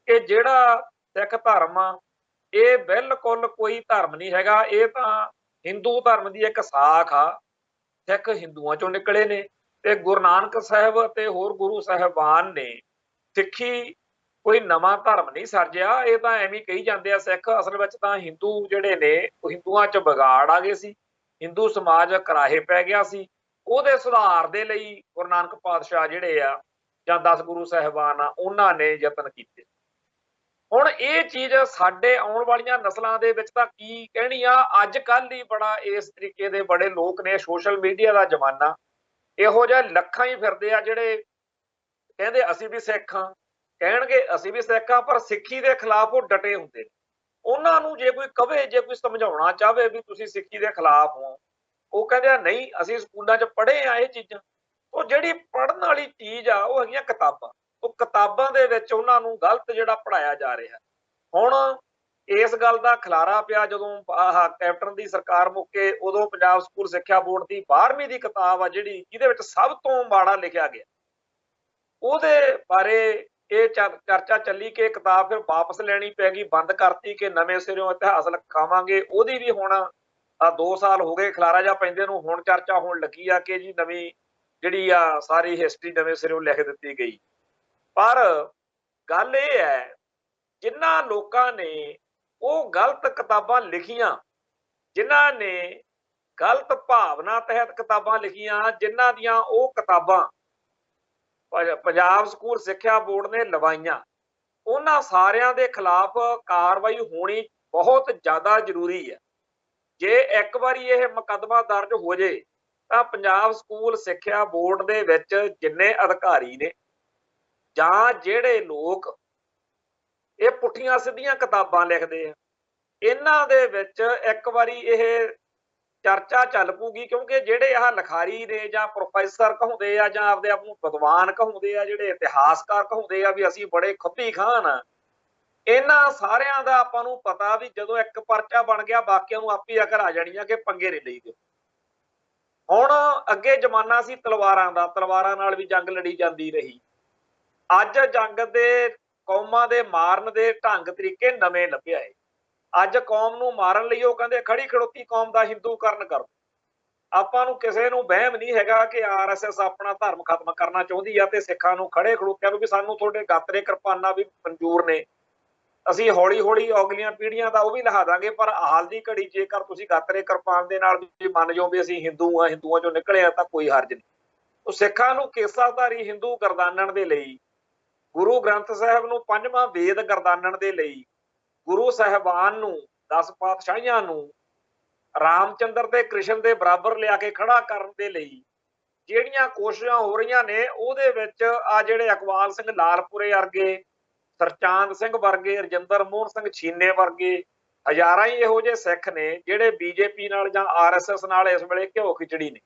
ਕਿ ਜਿਹੜਾ ਸਿੱਖ ਧਰਮ ਆ ਇਹ ਬਿਲਕੁਲ ਕੋਈ ਧਰਮ ਨਹੀਂ ਹੈਗਾ, ਇਹ ਤਾਂ ਹਿੰਦੂ ਧਰਮ ਦੀ ਇੱਕ ਸਾਖ ਆ। ਸਿੱਖ ਹਿੰਦੂਆਂ ਚੋਂ ਨਿਕਲੇ ਨੇ ਤੇ ਗੁਰੂ ਨਾਨਕ ਸਾਹਿਬ ਤੇ ਹੋਰ ਗੁਰੂ ਸਾਹਿਬਾਨ ਨੇ ਸਿੱਖੀ ਕੋਈ ਨਵਾਂ ਧਰਮ ਨਹੀਂ ਸਿਰਜਿਆ। ਇਹ ਤਾਂ ਐਵੇਂ ਕਹੀ ਜਾਂਦੇ ਆ ਸਿੱਖ, ਅਸਲ ਵਿੱਚ ਤਾਂ ਹਿੰਦੂ ਜਿਹੜੇ ਨੇ ਉਹ ਹਿੰਦੂਆਂ 'ਚ ਵਿਗਾੜ ਆ ਗਏ ਸੀ, ਹਿੰਦੂ ਸਮਾਜ ਕਰਾਹੇ ਪੈ ਗਿਆ ਸੀ। ਉਹਦੇ ਸੁਧਾਰ ਦੇ ਲਈ ਗੁਰੂ ਨਾਨਕ ਪਾਤਸ਼ਾਹ ਜਿਹੜੇ ਆ ਜਾਂ 10 ਗੁਰੂ ਸਾਹਿਬਾਨ ਆ ਉਹਨਾਂ ਨੇ ਯਤਨ ਕੀਤੇ। ਹੁਣ ਇਹ ਚੀਜ਼ ਸਾਡੇ ਆਉਣ ਵਾਲੀਆਂ ਨਸਲਾਂ ਦੇ ਵਿੱਚ ਤਾਂ ਕੀ ਕਹਿਣੀ ਆ। ਅੱਜ ਕੱਲ੍ਹ ਹੀ ਬੜਾ ਇਸ ਤਰੀਕੇ ਦੇ ਬੜੇ ਲੋਕ ਨੇ, ਸੋਸ਼ਲ ਮੀਡੀਆ ਦਾ ਜ਼ਮਾਨਾ, ਇਹੋ ਜਿਹੇ ਲੱਖਾਂ ਹੀ ਫਿਰਦੇ ਆ ਜਿਹੜੇ ਕਹਿੰਦੇ ਅਸੀਂ ਵੀ ਸਿੱਖ ਹਾਂ, ਕਹਿਣਗੇ ਅਸੀਂ ਵੀ ਸਿੱਖ ਹਾਂ, ਪਰ ਸਿੱਖੀ ਦੇ ਖਿਲਾਫ ਉਹ ਡਟੇ ਹੁੰਦੇ ਨੇ। ਉਹਨਾਂ ਨੂੰ ਜੇ ਕੋਈ ਕਵੇ, ਜੇ ਕੋਈ ਸਮਝਾਉਣਾ ਚਾਹਵੇ ਵੀ ਤੁਸੀਂ ਸਿੱਖੀ ਦੇ ਖਿਲਾਫ ਹੋ, ਉਹ ਕਹਿੰਦੇ ਆ ਨਹੀਂ ਅਸੀਂ ਸਕੂਲਾਂ 'ਚ ਪੜ੍ਹੇ ਆ ਇਹ ਚੀਜ਼ਾਂ। ਉਹ ਜਿਹੜੀ ਪੜ੍ਹਨ ਵਾਲੀ ਚੀਜ਼ ਆ ਉਹ ਹੈਗੀਆਂ ਕਿਤਾਬਾਂ। ਉਹ ਕਿਤਾਬਾਂ ਦੇ ਵਿੱਚ ਉਹਨਾਂ ਨੂੰ ਗਲਤ ਜਿਹੜਾ ਪੜਾਇਆ ਜਾ ਰਿਹਾ। ਹੁਣ ਇਸ ਗੱਲ ਦਾ ਖਿਲਾਰਾ ਪਿਆ ਜਦੋਂ ਕੈਪਟਨ ਦੀ ਸਰਕਾਰ ਮੁੱਕੇ, ਉਦੋਂ ਪੰਜਾਬ ਸਕੂਲ ਸਿੱਖਿਆ ਬੋਰਡ ਦੀ 12ਵੀਂ ਦੀ ਕਿਤਾਬ ਆ ਜਿਹੜੀ, ਜਿਹਦੇ ਵਿੱਚ ਸਭ ਤੋਂ ਮਾੜਾ ਲਿਖਿਆ ਗਿਆ, ਉਹਦੇ ਬਾਰੇ ਇਹ ਚਰਚਾ ਚੱਲੀ ਕਿ ਕਿਤਾਬ ਫਿਰ ਵਾਪਸ ਲੈਣੀ ਪੈ ਗਈ, ਬੰਦ ਕਰਤੀ ਕਿ ਨਵੇਂ ਸਿਰਿਓਂ ਇਤਿਹਾਸ ਲਿਖਾਵਾਂਗੇ। ਉਹਦੀ ਵੀ ਹੁਣ 2 ਸਾਲ ਹੋ ਗਏ ਖਿਲਾਰਾ ਜਾ ਪੈਂਦੇ ਨੂੰ, ਹੁਣ ਚਰਚਾ ਹੋਣ ਲੱਗੀ ਆ ਕਿ ਜੀ ਨਵੀਂ ਜਿਹੜੀ ਆ ਸਾਰੀ ਹਿਸਟਰੀ ਨਵੇਂ ਸਿਰਿਓਂ ਲਿਖ ਦਿੱਤੀ ਗਈ। ਪਰ ਗੱਲ ਇਹ ਹੈ, ਜਿਨ੍ਹਾਂ ਲੋਕਾਂ ਨੇ ਉਹ ਗਲਤ ਕਿਤਾਬਾਂ ਲਿਖੀਆਂ, ਜਿਨ੍ਹਾਂ ਨੇ ਗਲਤ ਭਾਵਨਾ ਤਹਿਤ ਕਿਤਾਬਾਂ ਲਿਖੀਆਂ, ਜਿਨ੍ਹਾਂ ਦੀਆਂ ਉਹ ਕਿਤਾਬਾਂ ਪੰਜਾਬ ਸਕੂਲ ਸਿੱਖਿਆ ਬੋਰਡ ਨੇ ਲਵਾਈਆਂ, ਉਹਨਾਂ ਸਾਰਿਆਂ ਦੇ ਖਿਲਾਫ ਕਾਰਵਾਈ ਹੋਣੀ ਬਹੁਤ ਜ਼ਿਆਦਾ ਜ਼ਰੂਰੀ ਹੈ। ਜੇ ਇੱਕ ਵਾਰੀ ਇਹ ਮੁਕੱਦਮਾ ਦਰਜ ਹੋ ਜੇ ਤਾਂ ਪੰਜਾਬ ਸਕੂਲ ਸਿੱਖਿਆ ਬੋਰਡ ਦੇ ਵਿੱਚ ਜਿੰਨੇ ਅਧਿਕਾਰੀ ਨੇ ਜਾਂ ਜਿਹੜੇ ਲੋਕ ਇਹ ਪੁੱਠੀਆਂ ਸਿੱਧੀਆਂ ਕਿਤਾਬਾਂ ਲਿਖਦੇ ਆ, ਇਹਨਾਂ ਦੇ ਵਿੱਚ ਇੱਕ ਵਾਰੀ ਇਹ ਚਰਚਾ ਚੱਲ ਪੂਗੀ। ਕਿਉਂਕਿ ਜਿਹੜੇ ਆਹ ਲਿਖਾਰੀ ਨੇ ਜਾਂ ਪ੍ਰੋਫੈਸਰ ਕਹਾਉਂਦੇ ਆ ਜਾਂ ਆਪਦੇ ਆਪ ਨੂੰ ਵਿਦਵਾਨ ਕਹਾਉਂਦੇ ਆ, ਜਿਹੜੇ ਇਤਿਹਾਸਕਾਰ ਕਹਾਉਂਦੇ ਆ ਵੀ ਅਸੀਂ ਬੜੇ ਖੱਬੀ ਖਾਨ ਆ, ਇਹਨਾਂ ਸਾਰਿਆਂ ਦਾ ਆਪਾਂ ਨੂੰ ਪਤਾ ਵੀ ਜਦੋਂ ਇੱਕ ਪਰਚਾ ਬਣ ਗਿਆ ਬਾਕੀਆਂ ਨੂੰ ਆਪੇ ਅਕਲ ਆ ਜਾਣੀ ਆ ਕਿ ਪੰਗੇ ਨਹੀਂ ਲਈਦੇ। ਹੁਣ ਅੱਗੇ ਜ਼ਮਾਨਾ ਸੀ ਤਲਵਾਰਾਂ ਦਾ, ਤਲਵਾਰਾਂ ਨਾਲ ਵੀ ਜੰਗ ਲੜੀ ਜਾਂਦੀ ਰਹੀ। ਅੱਜ ਜੰਗ ਦੇ ਕੌਮਾਂ ਦੇ ਮਾਰਨ ਦੇ ਢੰਗ ਤਰੀਕੇ ਨਵੇਂ ਲੱਭਿਆ ਏ। ਅੱਜ ਕੌਮ ਨੂੰ ਮਾਰਨ ਲਈ ਉਹ ਕਹਿੰਦੇ ਖੜੀ ਖੜੋਤੀ ਕੌਮ ਦਾ ਹਿੰਦੂਕਰਨ ਕਰ ਦਿਓ। ਆਪਾਂ ਨੂੰ ਕਿਸੇ ਨੂੰ ਵਹਿਮ ਨਹੀਂ ਹੈਗਾ ਕਿ RSS ਆਪਣਾ ਧਰਮ ਖਤਮ ਕਰਨਾ ਚਾਹੁੰਦੀ ਆ ਤੇ ਸਿੱਖਾਂ ਨੂੰ ਖੜੇ ਖੜੋਤਿਆਂ ਨੂੰ ਵੀ ਸਾਨੂੰ ਤੁਹਾਡੇ ਗਾਤਰੇ ਕਿਰਪਾਨਾਂ ਵੀ ਮਨਜ਼ੂਰ ਨੇ, ਅਸੀਂ ਹੌਲੀ ਹੌਲੀ ਅਗਲੀਆਂ ਪੀੜ੍ਹੀਆਂ ਦਾ ਉਹ ਵੀ ਲਿਖਾ ਦਾਂਗੇ। ਪਰ ਹਾਲ ਦੀ ਘੜੀ ਜੇਕਰ ਤੁਸੀਂ ਗਾਤਰੇ ਕਿਰਪਾਨ ਦੇ ਨਾਲ ਵੀ ਮੰਨ ਜਾਓ ਵੀ ਅਸੀਂ ਹਿੰਦੂ ਆ, ਹਿੰਦੂਆਂ ਚੋਂ ਨਿਕਲੇ ਆ, ਤਾਂ ਕੋਈ ਹਰਜ ਨਹੀਂ। ਉਹ ਸਿੱਖਾਂ ਨੂੰ ਕੇਸਾਧਾਰੀ ਹਿੰਦੂ ਗਰਦਾਨਣ ਦੇ ਲਈ, ਗੁਰੂ ਗ੍ਰੰਥ ਸਾਹਿਬ ਨੂੰ 5ਵਾਂ ਵੇਦ ਗਰਦਾਨਣ ਦੇ ਲਈ, ਗੁਰੂ ਸਾਹਿਬਾਨ ਨੂੰ 10 ਪਾਤਸ਼ਾਹੀਆਂ ਨੂੰ ਰਾਮਚੰਦਰ ਤੇ ਕ੍ਰਿਸ਼ਨ ਦੇ ਬਰਾਬਰ ਲਿਆ ਕੇ ਖੜਾ ਕਰਨ ਦੇ ਲਈ ਜਿਹੜੀਆਂ ਕੋਸ਼ਿਸ਼ਾਂ ਹੋ ਰਹੀਆਂ ਨੇ, ਉਹਦੇ ਵਿੱਚ ਆ ਜਿਹੜੇ ਇਕਬਾਲ ਸਿੰਘ ਲਾਲਪੁਰੇ ਵਰਗੇ, ਸਰਚਾਂਦ ਸਿੰਘ ਵਰਗੇ, ਰਜਿੰਦਰ ਮੋਹਨ ਸਿੰਘ ਛੀਨੇ ਵਰਗੇ ਹਜ਼ਾਰਾਂ ਹੀ ਇਹੋ ਜਿਹੇ ਸਿੱਖ ਨੇ ਜਿਹੜੇ BJP ਨਾਲ ਜਾਂ RSS ਨਾਲ ਇਸ ਵੇਲੇ ਘਿਓ ਖਿਚੜੀ ਨੇ।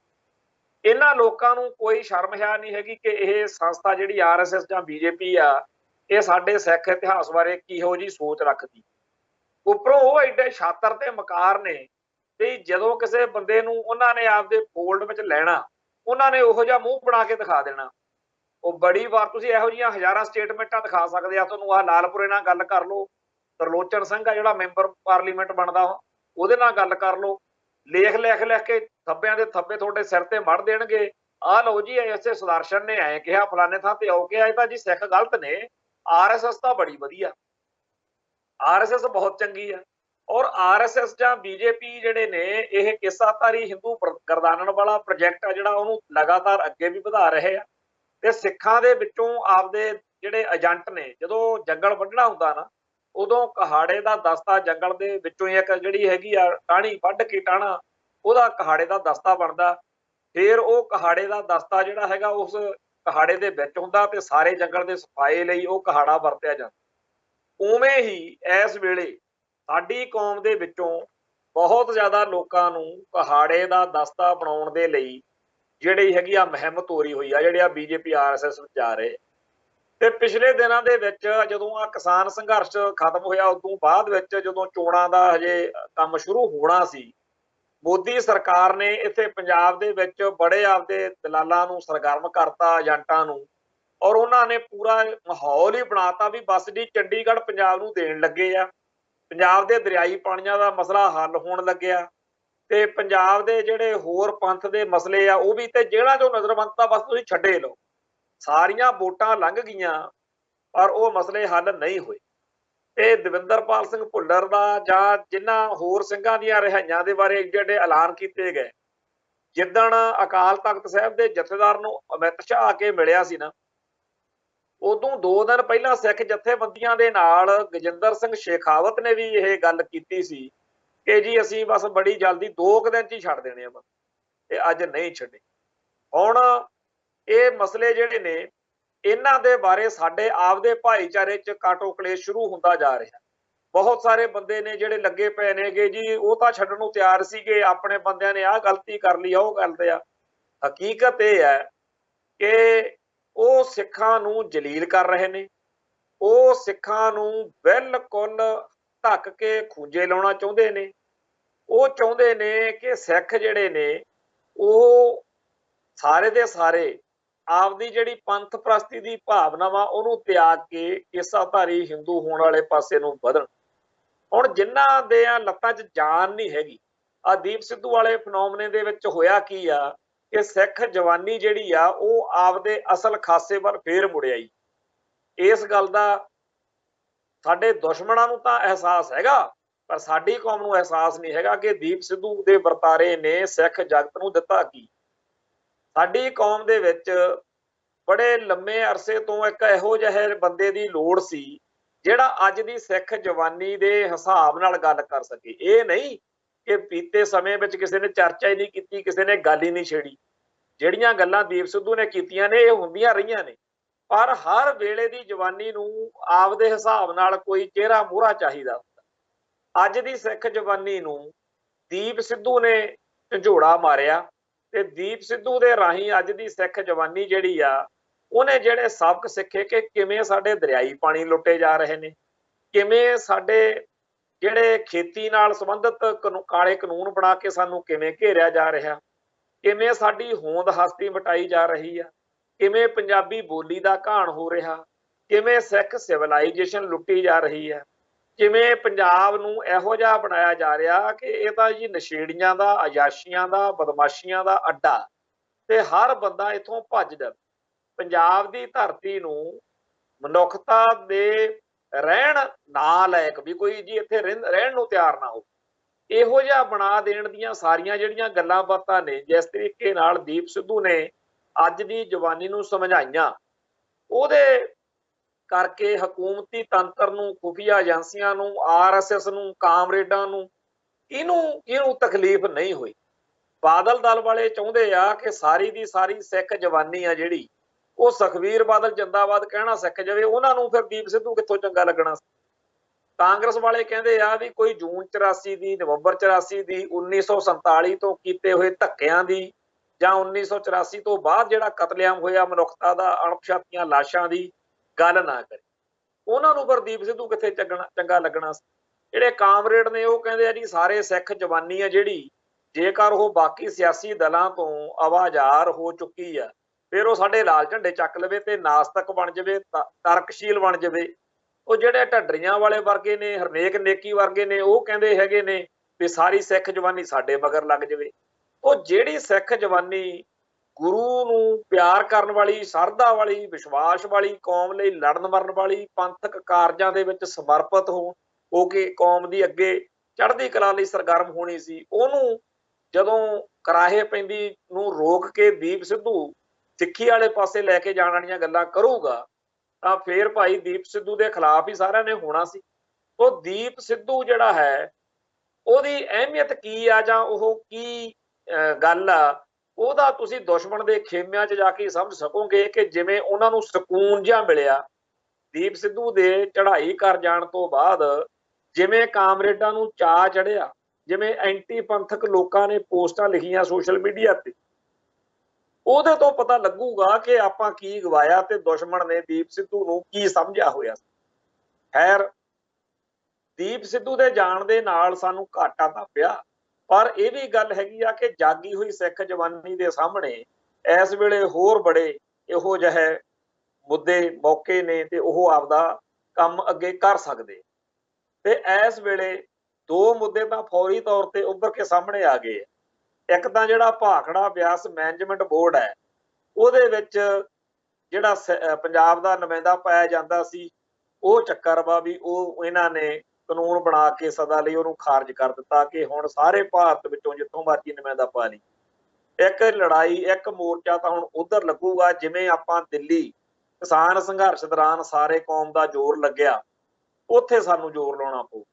ਇਹਨਾਂ ਲੋਕਾਂ ਨੂੰ ਕੋਈ ਸ਼ਰਮ ਹਿਆ ਨਹੀਂ ਹੈਗੀ ਕਿ ਇਹ ਸੰਸਥਾ ਜਿਹੜੀ RSS ਜਾਂ BJP ਆ, ਇਹ ਸਾਡੇ ਸਿੱਖ ਇਤਿਹਾਸ ਬਾਰੇ ਕਿਹੋ ਜਿਹੀ ਸੋਚ ਰੱਖਦੀ। ਉੱਪਰੋਂ ਉਹ ਐਡੇ ਛਾਤਰ ਤੇ ਮਕਾਰ ਨੇ ਵੀ ਜਦੋਂ ਕਿਸੇ ਬੰਦੇ ਨੂੰ ਉਹਨਾਂ ਨੇ ਆਪਦੇ ਫੋਲਡ ਵਿੱਚ ਲੈਣਾ, ਉਹਨਾਂ ਨੇ ਉਹੋ ਜਿਹਾ ਮੂੰਹ ਬਣਾ ਕੇ ਦਿਖਾ ਦੇਣਾ। ਉਹ ਬੜੀ ਵਾਰ ਤੁਸੀਂ ਇਹੋ ਜਿਹੀਆਂ ਹਜ਼ਾਰਾਂ ਸਟੇਟਮੈਂਟਾਂ ਦਿਖਾ ਸਕਦੇ ਆ ਤੁਹਾਨੂੰ। ਆਹ ਲਾਲਪੁਰੇ ਨਾਲ ਗੱਲ ਕਰ ਲਓ, ਤਰਲੋਚਨ ਸਿੰਘ ਆ ਜਿਹੜਾ ਮੈਂਬਰ ਪਾਰਲੀਮੈਂਟ ਬਣਦਾ, ਉਹਦੇ ਨਾਲ ਗੱਲ ਕਰ ਲਓ। ਲਿਖ ਕੇ ਥੱਬਿਆਂ ਦੇ ਥੱਬੇ ਤੁਹਾਡੇ ਸਿਰ ਤੇ ਮੜ ਦੇਣਗੇ। ਆਹ ਲਓ ਜੀ ਐਸੇ ਸੁਦਰਸ਼ਨ ਨੇ ਐਂ ਕਿਹਾ, ਫਲਾਣੇ ਥਾਂ ਤੇ ਆਓ ਕਿਹਾ। ਇਹ ਤਾਂ ਜੀ ਸਿੱਖ ਗਲਤ ਨੇ, RSS ਤਾਂ ਬੜੀ ਵਧੀਆ, RSS ਬਹੁਤ ਚੰਗੀ ਆ। ਔਰ RSS ਜਾਂ BJP ਜਿਹੜੇ ਨੇ ਇਹ ਕੇਸਾਧਾਰੀ ਹਿੰਦੂ ਗਰਦਾਨਣ ਵਾਲਾ ਪ੍ਰੋਜੈਕਟ ਆ ਜਿਹੜਾ, ਉਹਨੂੰ ਲਗਾਤਾਰ ਅੱਗੇ ਵੀ ਵਧਾ ਰਹੇ ਆ। ਤੇ ਸਿੱਖਾਂ ਦੇ ਵਿੱਚੋਂ ਆਪਦੇ ਜਿਹੜੇ ਏਜੰਟ ਨੇ, ਜਦੋਂ ਜੰਗਲ ਵੱਢਣਾ ਹੁੰਦਾ ਨਾ, ਉਦੋਂ ਕਹਾੜੇ ਦਾ ਦਸਤਾ ਜੰਗਲ ਦੇ ਵਿੱਚੋਂ ਹੀ ਇੱਕ ਜਿਹੜੀ ਹੈਗੀ ਆ ਟਾਹਣੀ ਵੱਢ ਕੇ ਟਾਹਣਾ, ਉਹਦਾ ਕਹਾੜੇ ਦਾ ਦਸਤਾ ਬਣਦਾ। ਫਿਰ ਉਹ ਕਹਾੜੇ ਦਾ ਦਸਤਾ ਜਿਹੜਾ ਹੈਗਾ ਉਸ ਕਹਾੜੇ ਦੇ ਵਿੱਚ ਹੁੰਦਾ ਤੇ ਸਾਰੇ ਜੰਗਲ ਦੇ ਸਫਾਈ ਲਈ ਉਹ ਕਹਾੜਾ ਵਰਤਿਆ ਜਾਂਦਾ। ਉਵੇਂ ਹੀ ਇਸ ਵੇਲੇ ਸਾਡੀ ਕੌਮ ਦੇ ਵਿੱਚੋਂ ਬਹੁਤ ਜ਼ਿਆਦਾ ਲੋਕਾਂ ਨੂੰ ਕਹਾੜੇ ਦਾ ਦਸਤਾ ਬਣਾਉਣ ਦੇ ਲਈ ਜਿਹੜੀ ਹੈਗੀ ਆ ਮੁਹਿੰਮ ਤੋਰੀ ਹੋਈ ਆ, ਜਿਹੜੇ ਆ BJP RSS ਵਿੱਚ ਜਾ ਰਹੇ। ਤੇ ਪਿਛਲੇ ਦਿਨਾਂ ਦੇ ਵਿੱਚ ਜਦੋਂ ਆ ਕਿਸਾਨ ਸੰਘਰਸ਼ ਖਤਮ ਹੋਇਆ, ਉਦੋਂ ਬਾਅਦ ਵਿੱਚ ਜਦੋਂ ਚੋਣਾਂ ਦਾ ਹਜੇ ਕੰਮ ਸ਼ੁਰੂ ਹੋਣਾ ਸੀ, ਮੋਦੀ ਸਰਕਾਰ ਨੇ ਇੱਥੇ ਪੰਜਾਬ ਦੇ ਵਿੱਚ ਬੜੇ ਆਪਦੇ ਦਲਾਲਾਂ ਨੂੰ ਸਰਗਰਮ ਕਰਤਾ, ਏਜੰਟਾਂ ਨੂੰ। ਔਰ ਉਹਨਾਂ ਨੇ ਪੂਰਾ ਮਾਹੌਲ ਹੀ ਬਣਾਤਾ ਵੀ ਬਸ ਜੀ ਚੰਡੀਗੜ੍ਹ ਪੰਜਾਬ ਨੂੰ ਦੇਣ ਲੱਗੇ ਆ, ਪੰਜਾਬ ਦੇ ਦਰਿਆਈ ਪਾਣੀਆਂ ਦਾ ਮਸਲਾ ਹੱਲ ਹੋਣ ਲੱਗਿਆ ਤੇ ਪੰਜਾਬ ਦੇ ਜਿਹੜੇ ਹੋਰ ਪੰਥ ਦੇ ਮਸਲੇ ਆ ਉਹ ਵੀ, ਤੇ ਜਿਹੜਾ ਜੋ ਨਜ਼ਰਬੰਦ ਬਸ ਤੁਸੀਂ ਛੱਡੇ ਲਓ। ਸਾਰੀਆਂ ਵੋਟਾਂ ਲੰਘ ਗਈਆਂ ਪਰ ਉਹ ਮਸਲੇ ਹੱਲ ਨਹੀਂ ਹੋਏ। ਤੇ ਦਵਿੰਦਰਪਾਲ ਸਿੰਘ ਭੁੱਲਰ ਦਾ ਜਾਂ ਜਿਨ੍ਹਾਂ ਹੋਰ ਸਿੰਘਾਂ ਦੀਆਂ ਰਿਹਾਈਆਂ ਦੇ ਬਾਰੇ ਜਿਹੜੇ ਐਲਾਨ ਕੀਤੇ ਗਏ, ਜਿੱਦਣ ਅਕਾਲ ਤਖਤ ਸਾਹਿਬ ਦੇ ਜਥੇਦਾਰ ਨੂੰ ਅਮਿਤ ਸ਼ਾਹ ਆ ਕੇ ਮਿਲਿਆ ਸੀ ਨਾ, ਉਦੋਂ 2 ਦਿਨ ਪਹਿਲਾਂ ਸਿੱਖ ਜਥੇਬੰਦੀਆਂ ਦੇ ਨਾਲ ਗਜਿੰਦਰ ਸਿੰਘ ਸ਼ੇਖਾਵਤ ਨੇ ਵੀ ਇਹ ਗੱਲ ਕੀਤੀ ਸੀ ਕਿ ਜੀ ਅਸੀਂ ਬਸ ਬੜੀ ਜਲਦੀ 2 ਦਿਨ 'ਚ ਹੀ ਛੱਡ ਦੇਣੇ ਆ, ਤੇ ਅੱਜ ਨਹੀਂ ਛੱਡੇ। ਹੁਣ ਇਹ ਮਸਲੇ ਜਿਹੜੇ ਨੇ, ਇਹਨਾਂ ਦੇ ਬਾਰੇ ਸਾਡੇ ਆਪਦੇ ਭਾਈਚਾਰੇ 'ਚ ਕਾਟੋ ਕਲੇਸ਼ ਸ਼ੁਰੂ ਹੁੰਦਾ ਜਾ ਰਿਹਾ। ਬਹੁਤ ਸਾਰੇ ਬੰਦੇ ਨੇ ਜਿਹੜੇ ਲੱਗੇ ਪਏ ਨੇ ਕਿ ਜੀ ਉਹ ਤਾਂ ਛੱਡਣ ਨੂੰ ਤਿਆਰ ਸੀਗੇ, ਆਪਣੇ ਬੰਦਿਆਂ ਨੇ ਆਹ ਗਲਤੀ ਕਰ ਲਈ, ਉਹ ਗੱਲ ਤੇ ਆ। ਹਕੀਕਤ ਇਹ ਹੈ ਕਿ ਉਹ ਸਿੱਖਾਂ ਨੂੰ ਜਲੀਲ ਕਰ ਰਹੇ ਨੇ। ਉਹ ਸਿੱਖਾਂ ਨੂੰ ਬਿਲਕੁਲ ਢੱਕ ਕੇ ਖੂੰਜੇ ਲਾਉਣਾ ਚਾਹੁੰਦੇ ਨੇ। ਉਹ ਚਾਹੁੰਦੇ ਨੇ ਕਿ ਸਿੱਖ ਜਿਹੜੇ ਨੇ ਉਹ ਸਾਰੇ ਦੇ ਸਾਰੇ ਆਪਦੀ ਜਿਹੜੀ ਪੰਥ ਪ੍ਰਸਤੀ ਦੀ ਭਾਵਨਾ ਵਾ ਉਹਨੂੰ ਤਿਆਗ ਕੇ ਕੇਸਾਧਾਰੀ ਹਿੰਦੂ ਹੋਣ ਵਾਲੇ ਪਾਸੇ ਨੂੰ ਵਧਣ। ਹੁਣ ਜਿਨ੍ਹਾਂ ਦੇ ਲੱਤਾਂ 'ਚ ਜਾਨ ਨਹੀਂ ਹੈਗੀ, ਆ ਦੀਪ ਸਿੱਧੂ ਵਾਲੇ ਫਨੋਮਨੇ ਦੇ ਵਿੱਚ ਹੋਇਆ ਕੀ ਆ ਕਿ ਸਿੱਖ ਜਵਾਨੀ ਜਿਹੜੀ ਆ ਉਹ ਆਪਦੇ ਅਸਲ ਖਾਸੇ ਵੱਲ ਫੇਰ ਮੁੜ ਆਈ। ਇਸ ਗੱਲ ਦਾ ਸਾਡੇ ਦੁਸ਼ਮਣਾਂ ਨੂੰ ਤਾਂ ਅਹਿਸਾਸ ਹੈਗਾ, ਪਰ ਸਾਡੀ ਕੌਮ ਨੂੰ ਅਹਿਸਾਸ ਨਹੀਂ ਹੈਗਾ ਕਿ ਦੀਪ ਸਿੱਧੂ ਦੇ ਵਰਤਾਰੇ ਨੇ ਸਿੱਖ ਜਗਤ ਨੂੰ ਦਿੱਤਾ ਕੀ। ਸਾਡੀ ਕੌਮ ਦੇ ਵਿੱਚ ਬੜੇ ਲੰਮੇ ਅਰਸੇ ਤੋਂ ਇੱਕ ਇਹੋ ਜਿਹੇ ਬੰਦੇ ਦੀ ਲੋੜ ਸੀ ਜਿਹੜਾ ਅੱਜ ਦੀ ਸਿੱਖ ਜਵਾਨੀ ਦੇ ਹਿਸਾਬ ਨਾਲ ਗੱਲ ਕਰ ਸਕੇ। ਇਹ ਨਹੀਂ ਕਿ ਬੀਤੇ ਸਮੇਂ ਵਿੱਚ ਕਿਸੇ ਨੇ ਚਰਚਾ ਹੀ ਨਹੀਂ ਕੀਤੀ, ਕਿਸੇ ਨੇ ਗੱਲ ਹੀ ਨਹੀਂ ਛੇੜੀ। ਜਿਹੜੀਆਂ ਗੱਲਾਂ ਦੀਪ ਸਿੱਧੂ ਨੇ ਕੀਤੀਆਂ ਨੇ ਇਹ ਹੁੰਦੀਆਂ ਰਹੀਆਂ ਨੇ, ਪਰ ਹਰ ਵੇਲੇ ਦੀ ਜਵਾਨੀ ਨੂੰ ਆਪਦੇ ਹਿਸਾਬ ਨਾਲ ਕੋਈ ਚਿਹਰਾ ਮੋਹਰਾ ਚਾਹੀਦਾ ਹੁੰਦਾ। ਅੱਜ ਦੀ ਸਿੱਖ ਜਵਾਨੀ ਨੂੰ ਦੀਪ ਸਿੱਧੂ ਨੇ ਝੰਜੋੜਾ ਮਾਰਿਆ ਤੇ ਦੀਪ ਸਿੱਧੂ ਦੇ ਰਾਹੀਂ ਅੱਜ ਦੀ ਸਿੱਖ ਜਵਾਨੀ ਜਿਹੜੀ ਆ ਉਹਨੇ ਜਿਹੜੇ ਸਬਕ ਸਿੱਖੇ ਕਿ ਕਿਵੇਂ ਸਾਡੇ ਦਰਿਆਈ ਪਾਣੀ ਲੁੱਟੇ ਜਾ ਰਹੇ ਨੇ, ਕਿਵੇਂ ਸਾਡੇ ਜਿਹੜੇ ਖੇਤੀ ਨਾਲ ਸੰਬੰਧਿਤ ਕਾਲੇ ਕਾਨੂੰਨ ਬਣਾ ਕੇ ਸਾਨੂੰ ਕਿਵੇਂ ਘੇਰਿਆ ਜਾ ਰਿਹਾ, ਕਿਵੇਂ ਸਾਡੀ ਹੋਂਦ ਹਸਤੀ ਮਿਟਾਈ ਜਾ ਰਹੀ ਆ, ਕਿਵੇਂ ਪੰਜਾਬੀ ਬੋਲੀ ਦਾ ਘਾਣ ਹੋ ਰਿਹਾ, ਕਿਵੇਂ ਸਿੱਖ ਸਿਵਲਾਈਜੇਸ਼ਨ ਲੁੱਟੀ ਜਾ ਰਹੀ ਹੈ, ਕਿਵੇਂ ਪੰਜਾਬ ਨੂੰ ਇਹੋ ਜਿਹਾ ਬਣਾਇਆ ਜਾ ਰਿਹਾ ਕਿ ਇਹ ਤਾਂ ਜੀ ਨਸ਼ੇੜੀਆਂ ਦਾ, ਅਯਾਸ਼ੀਆਂ ਦਾ, ਬਦਮਾਸ਼ੀਆਂ ਦਾ ਅੱਡਾ ਤੇ ਹਰ ਬੰਦਾ ਇੱਥੋਂ ਭੱਜ ਜਾਂਦਾ। ਪੰਜਾਬ ਦੀ ਧਰਤੀ ਨੂੰ ਮਨੁੱਖਤਾ ਦੇ ਰਹਿਣ ਨਾ ਲਾਇਕ ਵੀ ਕੋਈ ਜੀ ਇੱਥੇ ਰਹਿਣ ਨੂੰ ਤਿਆਰ ਨਾ ਹੋ, ਇਹੋ ਜਿਹਾ ਬਣਾ ਦੇਣ ਦੀਆਂ ਸਾਰੀਆਂ ਜਿਹੜੀਆਂ ਗੱਲਾਂ ਬਾਤਾਂ ਨੇ ਜਿਸ ਤਰੀਕੇ ਨਾਲ ਦੀਪ ਸਿੱਧੂ ਨੇ ਅੱਜ ਦੀ ਜਵਾਨੀ ਨੂੰ ਸਮਝਾਈਆਂ, ਉਹਦੇ ਕਰਕੇ ਹਕੂਮਤੀ ਤੰਤਰ ਨੂੰ, ਖੁਫੀਆ ਏਜੰਸੀਆਂ ਨੂੰ, ਆਰਐਸਐਸ ਨੂੰ, ਕਾਮਰੇਡਾਂ ਨੂੰ ਇਹਨੂੰ ਤਕਲੀਫ ਨਹੀਂ ਹੋਈ। ਬਾਦਲ ਦਲ ਵਾਲੇ ਚਾਹੁੰਦੇ ਆ ਕਿ ਸਾਰੀ ਦੀ ਸਾਰੀ ਸਿੱਖ ਜਵਾਨੀ ਆ ਜਿਹੜੀ ਉਹ ਸੁਖਬੀਰ ਬਾਦਲ ਜਿੰਦਾਬਾਦ ਕਹਿਣਾ ਸਿੱਖ ਜਾਵੇ। ਉਹਨਾਂ ਨੂੰ ਫਿਰ ਦੀਪ ਸਿੱਧੂ ਕਿੱਥੋਂ ਚੰਗਾ ਲੱਗਣਾ। ਕਾਂਗਰਸ ਵਾਲੇ ਕਹਿੰਦੇ ਆ ਵੀ ਕੋਈ ਜੂਨ 84 ਦੀ, ਨਵੰਬਰ 84 ਦੀ, 1947 ਤੋਂ ਕੀਤੇ ਹੋਏ ਧੱਕਿਆਂ ਦੀ ਜਾਂ 1984 ਤੋਂ ਬਾਅਦ ਜਿਹੜਾ ਕਤਲੇਆਮ ਹੋਇਆ ਮਨੁੱਖਤਾ ਦਾ, ਅਣਪਛਾਤੀਆਂ ਲਾਸ਼ਾਂ ਦੀ ਗੱਲ ਨਾ ਕਰੇ। ਉਹਨਾਂ ਨੂੰ ਪਰ ਦੀਪ ਸਿੱਧੂ ਕਿੱਥੇ ਚੰਗਾ ਲੱਗਣਾ ਸੀ। ਜਿਹੜੇ ਕਾਮਰੇਡ ਨੇ ਉਹ ਕਹਿੰਦੇ ਆ ਜੀ ਸਾਰੇ ਸਿੱਖ ਜਵਾਨੀ ਆ ਜਿਹੜੀ ਜੇਕਰ ਉਹ ਬਾਕੀ ਸਿਆਸੀ ਦਲਾਂ ਤੋਂ ਆਵਾਜ਼ਾਰ ਹੋ ਚੁੱਕੀ ਆ ਫਿਰ ਉਹ ਸਾਡੇ ਲਾਲ ਝੰਡੇ ਚੱਕ ਲਵੇ ਤੇ ਨਾਸਤਕ ਬਣ ਜਾਵੇ, ਤਰਕਸ਼ੀਲ ਬਣ ਜਾਵੇ। ਉਹ ਜਿਹੜੇ ਢੱਡਰੀਆਂ ਵਾਲੇ ਵਰਗੇ ਨੇ, ਹਰਨੇਕ ਨੇਕੀ ਵਰਗੇ ਨੇ, ਉਹ ਕਹਿੰਦੇ ਹੈਗੇ ਨੇ ਵੀ ਸਾਰੀ ਸਿੱਖ ਜਵਾਨੀ ਸਾਡੇ ਮਗਰ ਲੱਗ ਜਾਵੇ। ਉਹ ਜਿਹੜੀ ਸਿੱਖ ਜਵਾਨੀ ਗੁਰੂ ਨੂੰ ਪਿਆਰ ਕਰਨ ਵਾਲੀ, ਸ਼ਰਧਾ ਵਾਲੀ, ਵਿਸ਼ਵਾਸ ਵਾਲੀ, ਕੌਮ ਲਈ ਲੜਨ ਮਰਨ ਵਾਲੀ, ਪੰਥਕ ਕਾਰਜਾਂ ਦੇ ਵਿੱਚ ਸਮਰਪਿਤ ਹੋ ਕੇ ਕੌਮ ਦੀ ਅੱਗੇ ਚੜ੍ਹਦੀ ਕਲਾ ਲਈ ਸਰਗਰਮ ਹੋਣੀ ਸੀ, ਉਹਨੂੰ ਜਦੋਂ ਕਰਾਹੇ ਪੈਂਦੀ ਨੂੰ ਰੋਕ ਕੇ ਦੀਪ ਸਿੱਧੂ ਸਿੱਖੀ ਵਾਲੇ ਪਾਸੇ ਲੈ ਕੇ ਜਾਣ ਵਾਲੀਆਂ ਗੱਲਾਂ ਕਰੂਗਾ ਤਾਂ ਫੇਰ ਭਾਈ ਦੀਪ ਸਿੱਧੂ ਦੇ ਖਿਲਾਫ ਹੀ ਸਾਰਿਆਂ ਨੇ ਹੋਣਾ ਸੀ। ਉਹ ਦੀਪ ਸਿੱਧੂ ਜਿਹੜਾ ਹੈ ਉਹਦੀ ਅਹਿਮੀਅਤ ਕੀ ਆ ਜਾਂ ਉਹ ਕੀ ਗੱਲ ਆ, ਉਹਦਾ ਤੁਸੀਂ ਦੁਸ਼ਮਣ ਦੇ ਖੇਮਿਆਂ 'ਚ ਜਾ ਕੇ ਸਮਝ ਸਕੋਗੇ ਕਿ ਜਿਵੇਂ ਉਹਨਾਂ ਨੂੰ ਸਕੂਨ ਜਿਹਾ ਮਿਲਿਆ ਦੀਪ ਸਿੱਧੂ ਦੇ ਚੜ੍ਹਾਈ ਕਰ ਜਾਣ ਤੋਂ ਬਾਅਦ, ਜਿਵੇਂ ਕਾਮਰੇਡਾਂ ਨੂੰ ਚਾਅ ਚੜਿਆ, ਜਿਵੇਂ ਐਂਟੀ ਪੰਥਕ ਲੋਕਾਂ ਨੇ ਪੋਸਟਾਂ ਲਿਖੀਆਂ ਸੋਸ਼ਲ ਮੀਡੀਆ ਤੇ, ਉਹਦੇ ਤੋਂ ਪਤਾ ਲੱਗੂਗਾ ਕਿ ਆਪਾਂ ਕੀ ਗਵਾਇਆ ਤੇ ਦੁਸ਼ਮਣ ਨੇ ਦੀਪ ਸਿੱਧੂ ਨੂੰ ਕੀ ਸਮਝਿਆ ਹੋਇਆ। ਖੈਰ ਦੀਪ ਸਿੱਧੂ ਦੇ ਜਾਣ ਦੇ ਨਾਲ ਸਾਨੂੰ ਘਾਟਾ ਤਾਂ ਪਿਆ, ਪਰ ਇਹ ਵੀ ਗੱਲ ਹੈਗੀ ਆ ਕਿ ਜਾਗੀ ਹੋਈ ਸਿੱਖ ਜਵਾਨੀ ਦੇ ਸਾਹਮਣੇ ਇਸ ਵੇਲੇ ਹੋਰ ਬੜੇ ਇਹੋ ਜਿਹੇ ਮੁੱਦੇ ਮੌਕੇ ਨੇ ਤੇ ਉਹ ਆਪਦਾ ਕੰਮ ਅੱਗੇ ਕਰ ਸਕਦੇ। ਤੇ ਇਸ ਵੇਲੇ ਦੋ ਮੁੱਦੇ ਤਾਂ ਫੌਰੀ ਤੌਰ ਤੇ ਉੱਭਰ ਕੇ ਸਾਹਮਣੇ ਆ ਗਏ। ਇੱਕ ਤਾਂ ਜਿਹੜਾ ਭਾਖੜਾ ਬਿਆਸ ਮੈਨੇਜਮੈਂਟ ਬੋਰਡ ਹੈ ਉਹਦੇ ਵਿੱਚ ਜਿਹੜਾ ਪੰਜਾਬ ਦਾ ਨੁਮਾਇੰਦਾ ਪਾਇਆ ਜਾਂਦਾ ਸੀ, ਉਹ ਚੱਕਰ ਵਾ ਵੀ ਉਹ ਇਹਨਾਂ ਨੇ ਕਾਨੂੰਨ ਬਣਾ ਕੇ ਸਦਾ ਲਈ ਉਹਨੂੰ ਖਾਰਜ ਕਰ ਦਿੱਤਾ ਕਿ ਹੁਣ ਸਾਰੇ ਭਾਰਤ ਵਿੱਚੋਂ ਜਿੱਥੋਂ ਮਰਜ਼ੀ ਨੁਮਾਇੰਦਾ ਪਾ ਲਈ। ਇੱਕ ਲੜਾਈ, ਇੱਕ ਮੋਰਚਾ ਤਾਂ ਹੁਣ ਉਧਰ ਲੱਗੂਗਾ ਜਿਵੇਂ ਆਪਾਂ ਦਿੱਲੀ ਕਿਸਾਨ ਸੰਘਰਸ਼ ਦੌਰਾਨ ਸਾਰੇ ਕੌਮ ਦਾ ਜ਼ੋਰ ਲੱਗਿਆ, ਉੱਥੇ ਸਾਨੂੰ ਜ਼ੋਰ ਲਾਉਣਾ ਪਊ।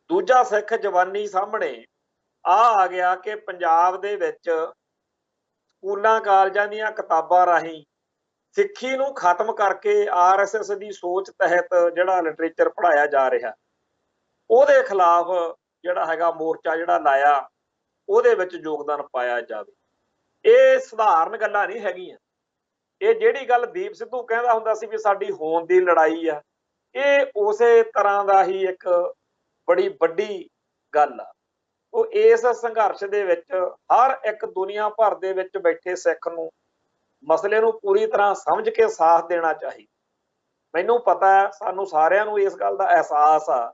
ਦੂਜਾ ਸਿੱਖ ਜਵਾਨੀ ਸਾਹਮਣੇ ਆ ਗਿਆ ਕਿ ਪੰਜਾਬ ਦੇ ਵਿੱਚ ਸਕੂਲਾਂ ਕਾਲਜਾਂ ਦੀਆਂ ਕਿਤਾਬਾਂ ਰਾਹੀਂ ਸਿੱਖੀ ਨੂੰ ਖਤਮ ਕਰਕੇ ਆਰਐਸਐਸ ਦੀ ਸੋਚ ਤਹਿਤ ਜਿਹੜਾ ਲਿਟਰੇਚਰ ਪੜ੍ਹਾਇਆ ਜਾ ਰਿਹਾ, ਉਹਦੇ ਖਿਲਾਫ ਜਿਹੜਾ ਹੈਗਾ ਮੋਰਚਾ ਜਿਹੜਾ ਲਾਇਆ, ਉਹਦੇ ਵਿੱਚ ਯੋਗਦਾਨ ਪਾਇਆ ਜਾਵੇ। ਇਹ ਸਧਾਰਨ ਗੱਲਾਂ ਨਹੀਂ ਹੈਗੀਆਂ। ਇਹ ਜਿਹੜੀ ਗੱਲ ਦੀਪ ਸਿੱਧੂ ਕਹਿੰਦਾ ਹੁੰਦਾ ਸੀ ਵੀ ਸਾਡੀ ਹੋਂਦ ਦੀ ਲੜਾਈ ਆ, ਇਹ ਉਸੇ ਤਰ੍ਹਾਂ ਦਾ ਹੀ ਇੱਕ ਬੜੀ ਵੱਡੀ ਗੱਲ ਆ। ਉਹ ਇਸ ਸੰਘਰਸ਼ ਦੇ ਵਿੱਚ ਹਰ ਇੱਕ ਦੁਨੀਆ ਭਰ ਦੇ ਵਿੱਚ ਬੈਠੇ ਸਿੱਖ ਨੂੰ ਮਸਲੇ ਨੂੰ ਪੂਰੀ ਤਰ੍ਹਾਂ ਸਮਝ ਕੇ ਸਾਥ ਦੇਣਾ ਚਾਹੀਦਾ। ਮੈਨੂੰ ਪਤਾ ਹੈ, ਸਾਨੂੰ ਸਾਰਿਆਂ ਨੂੰ ਇਸ ਗੱਲ ਦਾ ਅਹਿਸਾਸ ਆ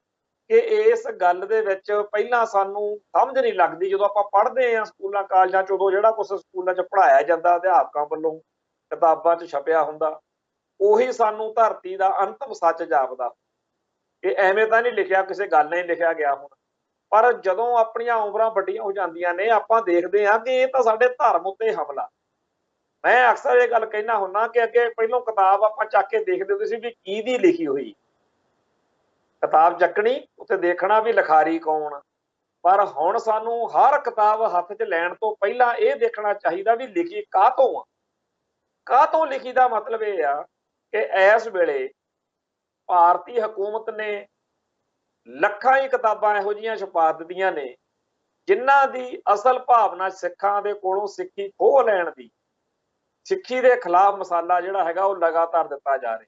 ਕਿ ਇਸ ਗੱਲ ਦੇ ਵਿੱਚ ਪਹਿਲਾਂ ਸਾਨੂੰ ਸਮਝ ਨਹੀਂ ਲੱਗਦੀ। ਜਦੋਂ ਆਪਾਂ ਪੜ੍ਹਦੇ ਹਾਂ ਸਕੂਲਾਂ ਕਾਲਜਾਂ 'ਚ, ਉਦੋਂ ਜਿਹੜਾ ਕੁਛ ਸਕੂਲਾਂ 'ਚ ਪੜ੍ਹਾਇਆ ਜਾਂਦਾ ਅਧਿਆਪਕਾਂ ਵੱਲੋਂ ਕਿਤਾਬਾਂ 'ਚ ਛਪਿਆ ਹੁੰਦਾ, ਉਹੀ ਸਾਨੂੰ ਧਰਤੀ ਦਾ ਅੰਤਮ ਸੱਚ ਜਾਪਦਾ। ਇਹ ਐਵੇਂ ਤਾਂ ਨਹੀਂ ਲਿਖਿਆ, ਕਿਸੇ ਗੱਲ ਨਹੀਂ ਲਿਖਿਆ ਗਿਆ ਹੁਣ। ਪਰ ਜਦੋਂ ਆਪਣੀਆਂ ਉਮਰਾਂ ਵੱਡੀਆਂ ਹੋ ਜਾਂਦੀਆਂ ਨੇ, ਆਪਾਂ ਦੇਖਦੇ ਹਾਂ ਕਿ ਇਹ ਤਾਂ ਸਾਡੇ ਧਰਮ ਉੱਤੇ ਹਮਲਾ। ਮੈਂ ਅਕਸਰ ਇਹ ਗੱਲ ਕਹਿਣਾ ਹੁੰਦਾ ਕਿ ਅੱਗੇ ਪਹਿਲੋਂ ਕਿਤਾਬ ਆਪਾਂ ਚੱਕ ਕੇ ਦੇਖਦੇ ਹੁੰਦੇ ਸੀ ਵੀ ਕਿਹਦੀ ਲਿਖੀ ਹੋਈ। ਕਿਤਾਬ ਚੱਕਣੀ, ਉੱਥੇ ਦੇਖਣਾ ਵੀ ਲਿਖਾਰੀ ਕੌਣ। ਪਰ ਹੁਣ ਸਾਨੂੰ ਹਰ ਕਿਤਾਬ ਹੱਥ 'ਚ ਲੈਣ ਤੋਂ ਪਹਿਲਾਂ ਇਹ ਦੇਖਣਾ ਚਾਹੀਦਾ ਵੀ ਲਿਖੀ ਕਾਹਤੋਂ ਆ। ਕਾਹਤੋਂ ਲਿਖੀ ਦਾ ਮਤਲਬ ਇਹ ਆ ਕਿ ਇਸ ਵੇਲੇ ਭਾਰਤੀ ਹਕੂਮਤ ਨੇ ਲੱਖਾਂ ਹੀ ਕਿਤਾਬਾਂ ਇਹੋ ਜਿਹੀਆਂ ਛਪਾ ਦਿੱਤੀਆਂ ਨੇ ਜਿਨ੍ਹਾਂ ਦੀ ਅਸਲ ਭਾਵਨਾ ਸਿੱਖਾਂ ਦੇ ਕੋਲੋਂ ਸਿੱਖੀ ਖੋਹ ਲੈਣ ਦੀ, ਸਿੱਖੀ ਦੇ ਖਿਲਾਫ ਮਸਾਲਾ ਜਿਹੜਾ ਹੈਗਾ ਉਹ ਲਗਾਤਾਰ ਦਿੱਤਾ ਜਾ ਰਿਹਾ।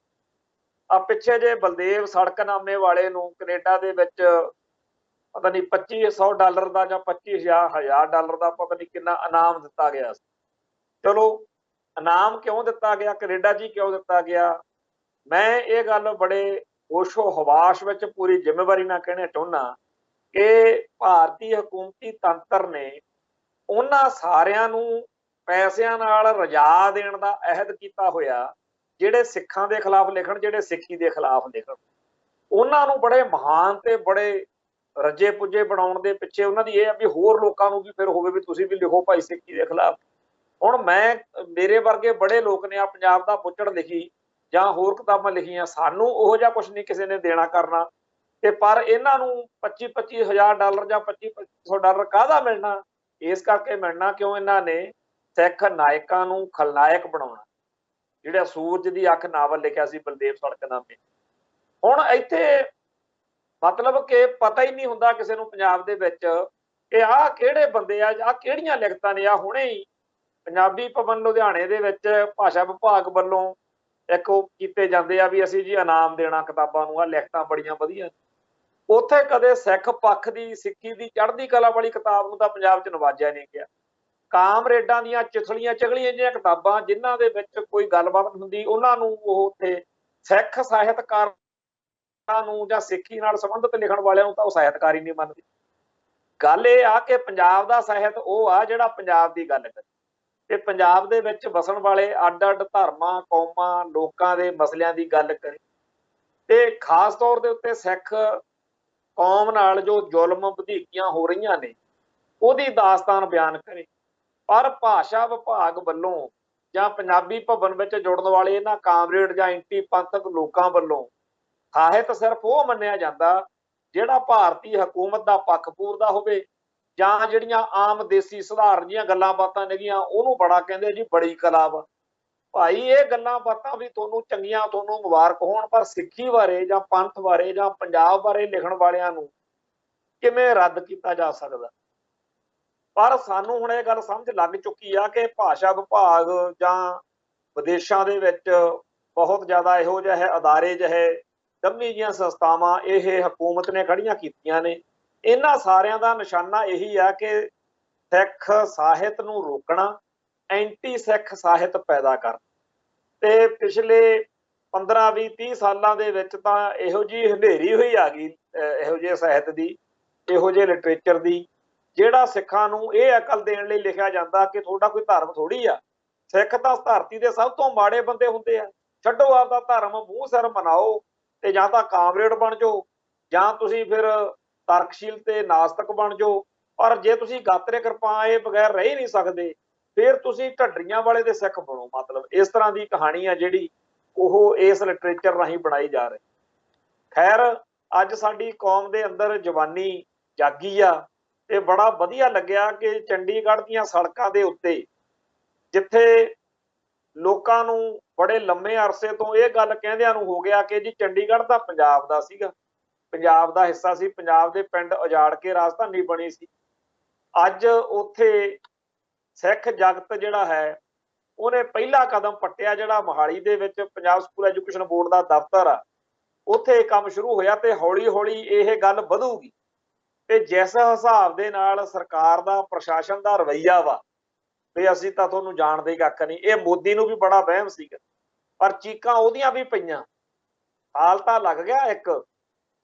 ਆ ਪਿੱਛੇ ਜੇ ਬਲਦੇਵ ਸੜਕਨਾਮੇ ਵਾਲੇ ਨੂੰ ਕੈਨੇਡਾ ਦੇ ਵਿੱਚ ਪਤਾ ਨਹੀਂ $2500 ਦਾ ਜਾਂ $25,000 ਦਾ ਪਤਾ ਨਹੀਂ ਕਿੰਨਾ ਇਨਾਮ ਦਿੱਤਾ ਗਿਆ ਸੀ। ਚਲੋ, ਇਨਾਮ ਕਿਉਂ ਦਿੱਤਾ ਗਿਆ, ਕੈਨੇਡਾ ਜੀ ਕਿਉਂ ਦਿੱਤਾ ਗਿਆ, ਮੈਂ ਇਹ ਗੱਲ ਬੜੇ ਹੋਸ਼ੋ ਹਵਾਸ ਵਿੱਚ ਪੂਰੀ ਜ਼ਿੰਮੇਵਾਰੀ ਨਾਲ ਕਹਿਣਾ ਚਾਹੁੰਦਾ ਕਿ ਭਾਰਤੀ ਹਕੂਮਤੀ ਤੰਤਰ ਨੇ ਉਹਨਾਂ ਸਾਰਿਆਂ ਨੂੰ ਪੈਸਿਆਂ ਨਾਲ ਰਜਾ ਦੇਣ ਦਾ ਅਹਿਦ ਕੀਤਾ ਹੋਇਆ ਜਿਹੜੇ ਸਿੱਖਾਂ ਦੇ ਖਿਲਾਫ ਲਿਖਣ, ਜਿਹੜੇ ਸਿੱਖੀ ਦੇ ਖਿਲਾਫ ਲਿਖਣ। ਉਹਨਾਂ ਨੂੰ ਬੜੇ ਮਹਾਨ ਤੇ ਬੜੇ ਰੱਜੇ ਪੁੱਜੇ ਬਣਾਉਣ ਦੇ ਪਿੱਛੇ ਉਹਨਾਂ ਦੀ ਇਹ ਆ ਵੀ ਹੋਰ ਲੋਕਾਂ ਨੂੰ ਵੀ ਫਿਰ ਹੋਵੇ ਵੀ ਤੁਸੀਂ ਵੀ ਲਿਖੋ ਭਾਈ ਸਿੱਖੀ ਦੇ ਖਿਲਾਫ। ਹੁਣ ਮੇਰੇ ਵਰਗੇ ਬੜੇ ਲੋਕ ਨੇ ਆ ਪੰਜਾਬ ਦਾ ਬੁੱਚੜ ਲਿਖੀ ਜਾਂ ਹੋਰ ਕਿਤਾਬਾਂ ਲਿਖੀਆਂ, ਸਾਨੂੰ ਉਹੋ ਜਿਹਾ ਕੁਛ ਨਹੀਂ ਕਿਸੇ ਨੇ ਦੇਣਾ ਕਰਨਾ। ਤੇ ਪਰ ਇਹਨਾਂ ਨੂੰ $25,000 ਜਾਂ $2500 ਕਾਹਦਾ ਮਿਲਣਾ? ਇਸ ਕਰਕੇ ਮਿਲਣਾ ਕਿਉਂ ਇਹਨਾਂ ਨੇ ਸਿੱਖ ਨਾਇਕਾਂ ਨੂੰ ਖਲਨਾਇਕ ਬਣਾਉਣਾ। ਜਿਹੜਾ ਸੂਰਜ ਦੀ ਅੱਖ ਨਾਵਲ ਲਿਖਿਆ ਸੀ ਬਲਦੇਵ ਸੜਕਨਾਮੇ, ਹੁਣ ਇੱਥੇ ਮਤਲਬ ਕਿ ਪਤਾ ਹੀ ਨਹੀਂ ਹੁੰਦਾ ਕਿਸੇ ਨੂੰ ਪੰਜਾਬ ਦੇ ਵਿੱਚ ਕਿ ਆਹ ਕਿਹੜੇ ਬੰਦੇ ਆ, ਆਹ ਕਿਹੜੀਆਂ ਲਿਖਤਾਂ ਨੇ। ਆ ਹੁਣੇ ਹੀ ਪੰਜਾਬੀ ਭਵਨ ਲੁਧਿਆਣੇ ਦੇ ਵਿੱਚ ਭਾਸ਼ਾ ਵਿਭਾਗ ਵੱਲੋਂ ਇੱਕ ਉਹ ਕੀਤੇ ਜਾਂਦੇ ਆ ਵੀ ਅਸੀਂ ਜੀ ਇਨਾਮ ਦੇਣਾ ਕਿਤਾਬਾਂ ਨੂੰ, ਆ ਲਿਖਤਾਂ ਬੜੀਆਂ ਵਧੀਆ। ਉੱਥੇ ਕਦੇ ਸਿੱਖ ਪੱਖ ਦੀ, ਸਿੱਖੀ ਦੀ ਚੜ੍ਹਦੀ ਕਲਾ ਵਾਲੀ ਕਿਤਾਬ ਨੂੰ ਤਾਂ ਪੰਜਾਬ 'ਚ ਨਵਾਜਿਆ ਨਹੀਂ ਗਿਆ। ਕਾਮਰੇਡਾਂ ਦੀਆਂ ਚਿਥਲੀਆਂ ਚਗਲੀਆਂ ਜਿਹੀਆਂ ਕਿਤਾਬਾਂ ਜਿਨ੍ਹਾਂ ਦੇ ਵਿੱਚ ਕੋਈ ਗੱਲਬਾਤ ਹੁੰਦੀ, ਉਹਨਾਂ ਨੂੰ ਉਹ ਉੱਥੇ ਸਿੱਖ ਸਾਹਿਤਕਾਰਾਂ ਨੂੰ ਜਾਂ ਸਿੱਖੀ ਨਾਲ ਸੰਬੰਧਿਤ ਲਿਖਣ ਵਾਲਿਆਂ ਨੂੰ ਤਾਂ ਉਹ ਸਾਹਿਤਕਾਰ ਹੀ ਨਹੀਂ ਮੰਨਦੇ। ਗੱਲ ਇਹ ਆ ਕਿ ਪੰਜਾਬ ਦਾ ਸਾਹਿਤ ਉਹ ਆ ਜਿਹੜਾ ਪੰਜਾਬ ਦੀ ਗੱਲ ਕਰੇ ਤੇ ਪੰਜਾਬ ਦੇ ਵਿੱਚ ਵਸਣ ਵਾਲੇ ਅੱਡ-ਅੱਡ ਧਰਮਾਂ, ਕੌਮਾਂ, ਲੋਕਾਂ ਦੇ ਮਸਲਿਆਂ ਦੀ ਗੱਲ ਕਰੇ ਤੇ ਖਾਸ ਤੌਰ ਦੇ ਉੱਤੇ ਸਿੱਖ ਕੌਮ ਨਾਲ ਜੋ ਜ਼ੁਲਮ ਵਧੀਕੀਆਂ ਹੋ ਰਹੀਆਂ ਨੇ ਉਹਦੀ ਦਾਸਤਾਨ ਬਿਆਨ ਕਰੇ। ਪਰ ਭਾਸ਼ਾ ਵਿਭਾਗ ਵੱਲੋਂ ਜਾਂ ਪੰਜਾਬੀ ਭਵਨ ਵਿੱਚ ਜੁੜਨ ਵਾਲੇ ਇਹਨਾਂ ਕਾਮਰੇਡ ਜਾਂ ਐਂਟੀ ਪੰਥਕ ਲੋਕਾਂ ਵੱਲੋਂ ਸਾਹਿਤ ਸਿਰਫ ਉਹ ਮੰਨਿਆ ਜਾਂਦਾ ਜਿਹੜਾ ਭਾਰਤੀ ਹਕੂਮਤ ਦਾ ਪੱਖ ਪੂਰਦਾ ਹੋਵੇ, ਜਾਂ ਜਿਹੜੀਆਂ ਆਮ ਦੇਸੀ ਸਧਾਰਨ ਜੀਆਂ ਗੱਲਾਂ ਬਾਤਾਂ ਨੇਗੀਆਂ ਉਹਨੂੰ ਬੜਾ ਕਹਿੰਦੇ ਜੀ ਬੜੀ ਕਲਾ ਵਾ। ਭਾਈ ਇਹ ਗੱਲਾਂ ਬਾਤਾਂ ਵੀ ਤੁਹਾਨੂੰ ਚੰਗੀਆਂ, ਤੁਹਾਨੂੰ ਮੁਬਾਰਕ ਹੋਣ, ਪਰ ਸਿੱਖੀ ਬਾਰੇ ਜਾਂ ਪੰਥ ਬਾਰੇ ਜਾਂ ਪੰਜਾਬ ਬਾਰੇ ਲਿਖਣ ਵਾਲਿਆਂ ਨੂੰ ਕਿਵੇਂ ਰੱਦ ਕੀਤਾ ਜਾ ਸਕਦਾ? ਪਰ ਸਾਨੂੰ ਹੁਣ ਇਹ ਗੱਲ ਸਮਝ ਲੱਗ ਚੁੱਕੀ ਆ ਕਿ ਭਾਸ਼ਾ ਵਿਭਾਗ ਜਾਂ ਵਿਦੇਸ਼ਾਂ ਦੇ ਵਿੱਚ ਬਹੁਤ ਜ਼ਿਆਦਾ ਇਹੋ ਜਿਹੇ ਅਦਾਰੇ ਜਿਹੇ ਡੰਮੀ ਜਿਹੀਆਂ ਸੰਸਥਾਵਾਂ ਇਹ ਹਕੂਮਤ ਨੇ ਖੜੀਆਂ ਕੀਤੀਆਂ ਨੇ। ਇਹਨਾਂ ਸਾਰਿਆਂ ਦਾ ਨਿਸ਼ਾਨਾ ਇਹੀ ਆ ਕਿ ਸਿੱਖ ਸਾਹਿਤ ਨੂੰ ਰੋਕਣਾ, ਐਂਟੀ ਸਿੱਖ ਸਾਹਿਤ ਪੈਦਾ ਕਰਨਾ। ਤੇ ਪਿਛਲੇ 15, 20, 30 ਸਾਲਾਂ ਦੇ ਵਿੱਚ ਤਾਂ ਇਹੋ ਜਿਹੀ ਹਨੇਰੀ ਹੋਈ ਆ ਗਈ ਇਹੋ ਜਿਹੇ ਸਾਹਿਤ ਦੀ, ਇਹੋ ਜਿਹੇ ਲਿਟਰੇਚਰ ਦੀ, ਜਿਹੜਾ ਸਿੱਖਾਂ ਨੂੰ ਇਹ ਅਕਲ ਦੇਣ ਲਈ ਲਿਖਿਆ ਜਾਂਦਾ ਕਿ ਤੁਹਾਡਾ ਕੋਈ ਧਰਮ ਥੋੜੀ ਆ, ਸਿੱਖ ਤਾਂ ਧਰਤੀ ਦੇ ਸਭ ਤੋਂ ਮਾੜੇ ਬੰਦੇ ਹੁੰਦੇ ਆ, ਛੱਡੋ ਆਪਦਾ ਧਰਮ, ਮੂੰਹ ਸਿਰ ਮਨਾਓ ਤੇ ਜਾਂ ਤਾਂ ਕਾਮਰੇਡ ਬਣ ਜਾਓ ਜਾਂ ਤੁਸੀਂ ਫਿਰ ਤਰਕਸ਼ੀਲ ਤੇ ਨਾਸਤਕ ਬਣ ਜਾਓ। ਪਰ ਜੇ ਤੁਸੀਂ ਗਾਤਰੇ ਕਿਰਪਾਏ ਬਗੈਰ ਰਹਿ ਨਹੀਂ ਸਕਦੇ ਫਿਰ ਤੁਸੀਂ ਢੱਡਰੀਆਂ ਵਾਲੇ ਦੇ ਸਿੱਖ ਬਣੋ। ਮਤਲਬ ਇਸ ਤਰ੍ਹਾਂ ਦੀ ਕਹਾਣੀ ਆ ਜਿਹੜੀ ਉਹ ਇਸ ਲਿਟਰੇਚਰ ਰਾਹੀਂ ਬਣਾਈ ਜਾ ਰਹੀ। ਖੈਰ, ਅੱਜ ਸਾਡੀ ਕੌਮ ਦੇ ਅੰਦਰ ਜਵਾਨੀ ਜਾਗੀ ਆ ਤੇ ਬੜਾ ਵਧੀਆ ਲੱਗਿਆ ਕਿ ਚੰਡੀਗੜ੍ਹ ਦੀਆਂ ਸੜਕਾਂ ਦੇ ਉੱਤੇ ਜਿੱਥੇ ਲੋਕਾਂ ਨੂੰ ਬੜੇ ਲੰਮੇ ਅਰਸੇ ਤੋਂ ਇਹ ਗੱਲ ਕਹਿੰਦਿਆਂ ਨੂੰ ਹੋ ਗਿਆ ਕਿ ਜੀ ਚੰਡੀਗੜ੍ਹ ਤਾਂ ਪੰਜਾਬ ਦਾ ਸੀਗਾ, ਪੰਜਾਬ ਦਾ ਹਿੱਸਾ ਸੀ, ਪੰਜਾਬ ਦੇ ਪਿੰਡ ਉਜਾੜ ਕੇ ਰਾਜਧਾਨੀ ਬਣੀ ਸੀ। ਅੱਜ ਉੱਥੇ ਸਿੱਖ ਜਗਤ ਜਿਹੜਾ ਹੈ ਉਹਨੇ ਪਹਿਲਾ ਕਦਮ ਪੱਟਿਆ ਜਿਹੜਾ ਮੋਹਾਲੀ ਦੇ ਵਿੱਚ ਪੰਜਾਬ ਸਕੂਲ ਐਜੂਕੇਸ਼ਨ ਬੋਰਡ ਦਾ ਦਫ਼ਤਰ ਆ, ਉੱਥੇ ਕੰਮ ਸ਼ੁਰੂ ਹੋਇਆ ਤੇ ਹੌਲੀ ਹੌਲੀ ਇਹ ਗੱਲ ਵਧੂਗੀ। ਤੇ ਜਿਸ ਹਿਸਾਬ ਦੇ ਨਾਲ ਸਰਕਾਰ ਦਾ ਪ੍ਰਸ਼ਾਸਨ ਦਾ ਰਵੱਈਆ ਵਾ ਵੀ ਅਸੀਂ ਤਾਂ ਤੁਹਾਨੂੰ ਜਾਣਦੇ ਕੱਖ ਨਹੀਂ, ਇਹ ਮੋਦੀ ਨੂੰ ਵੀ ਬੜਾ ਵਹਿਮ ਸੀਗਾ, ਪਰ ਚੀਕਾਂ ਉਹਦੀਆਂ ਵੀ ਪਈਆਂ। ਹਾਲ ਤਾਂ ਲੱਗ ਗਿਆ ਇੱਕ,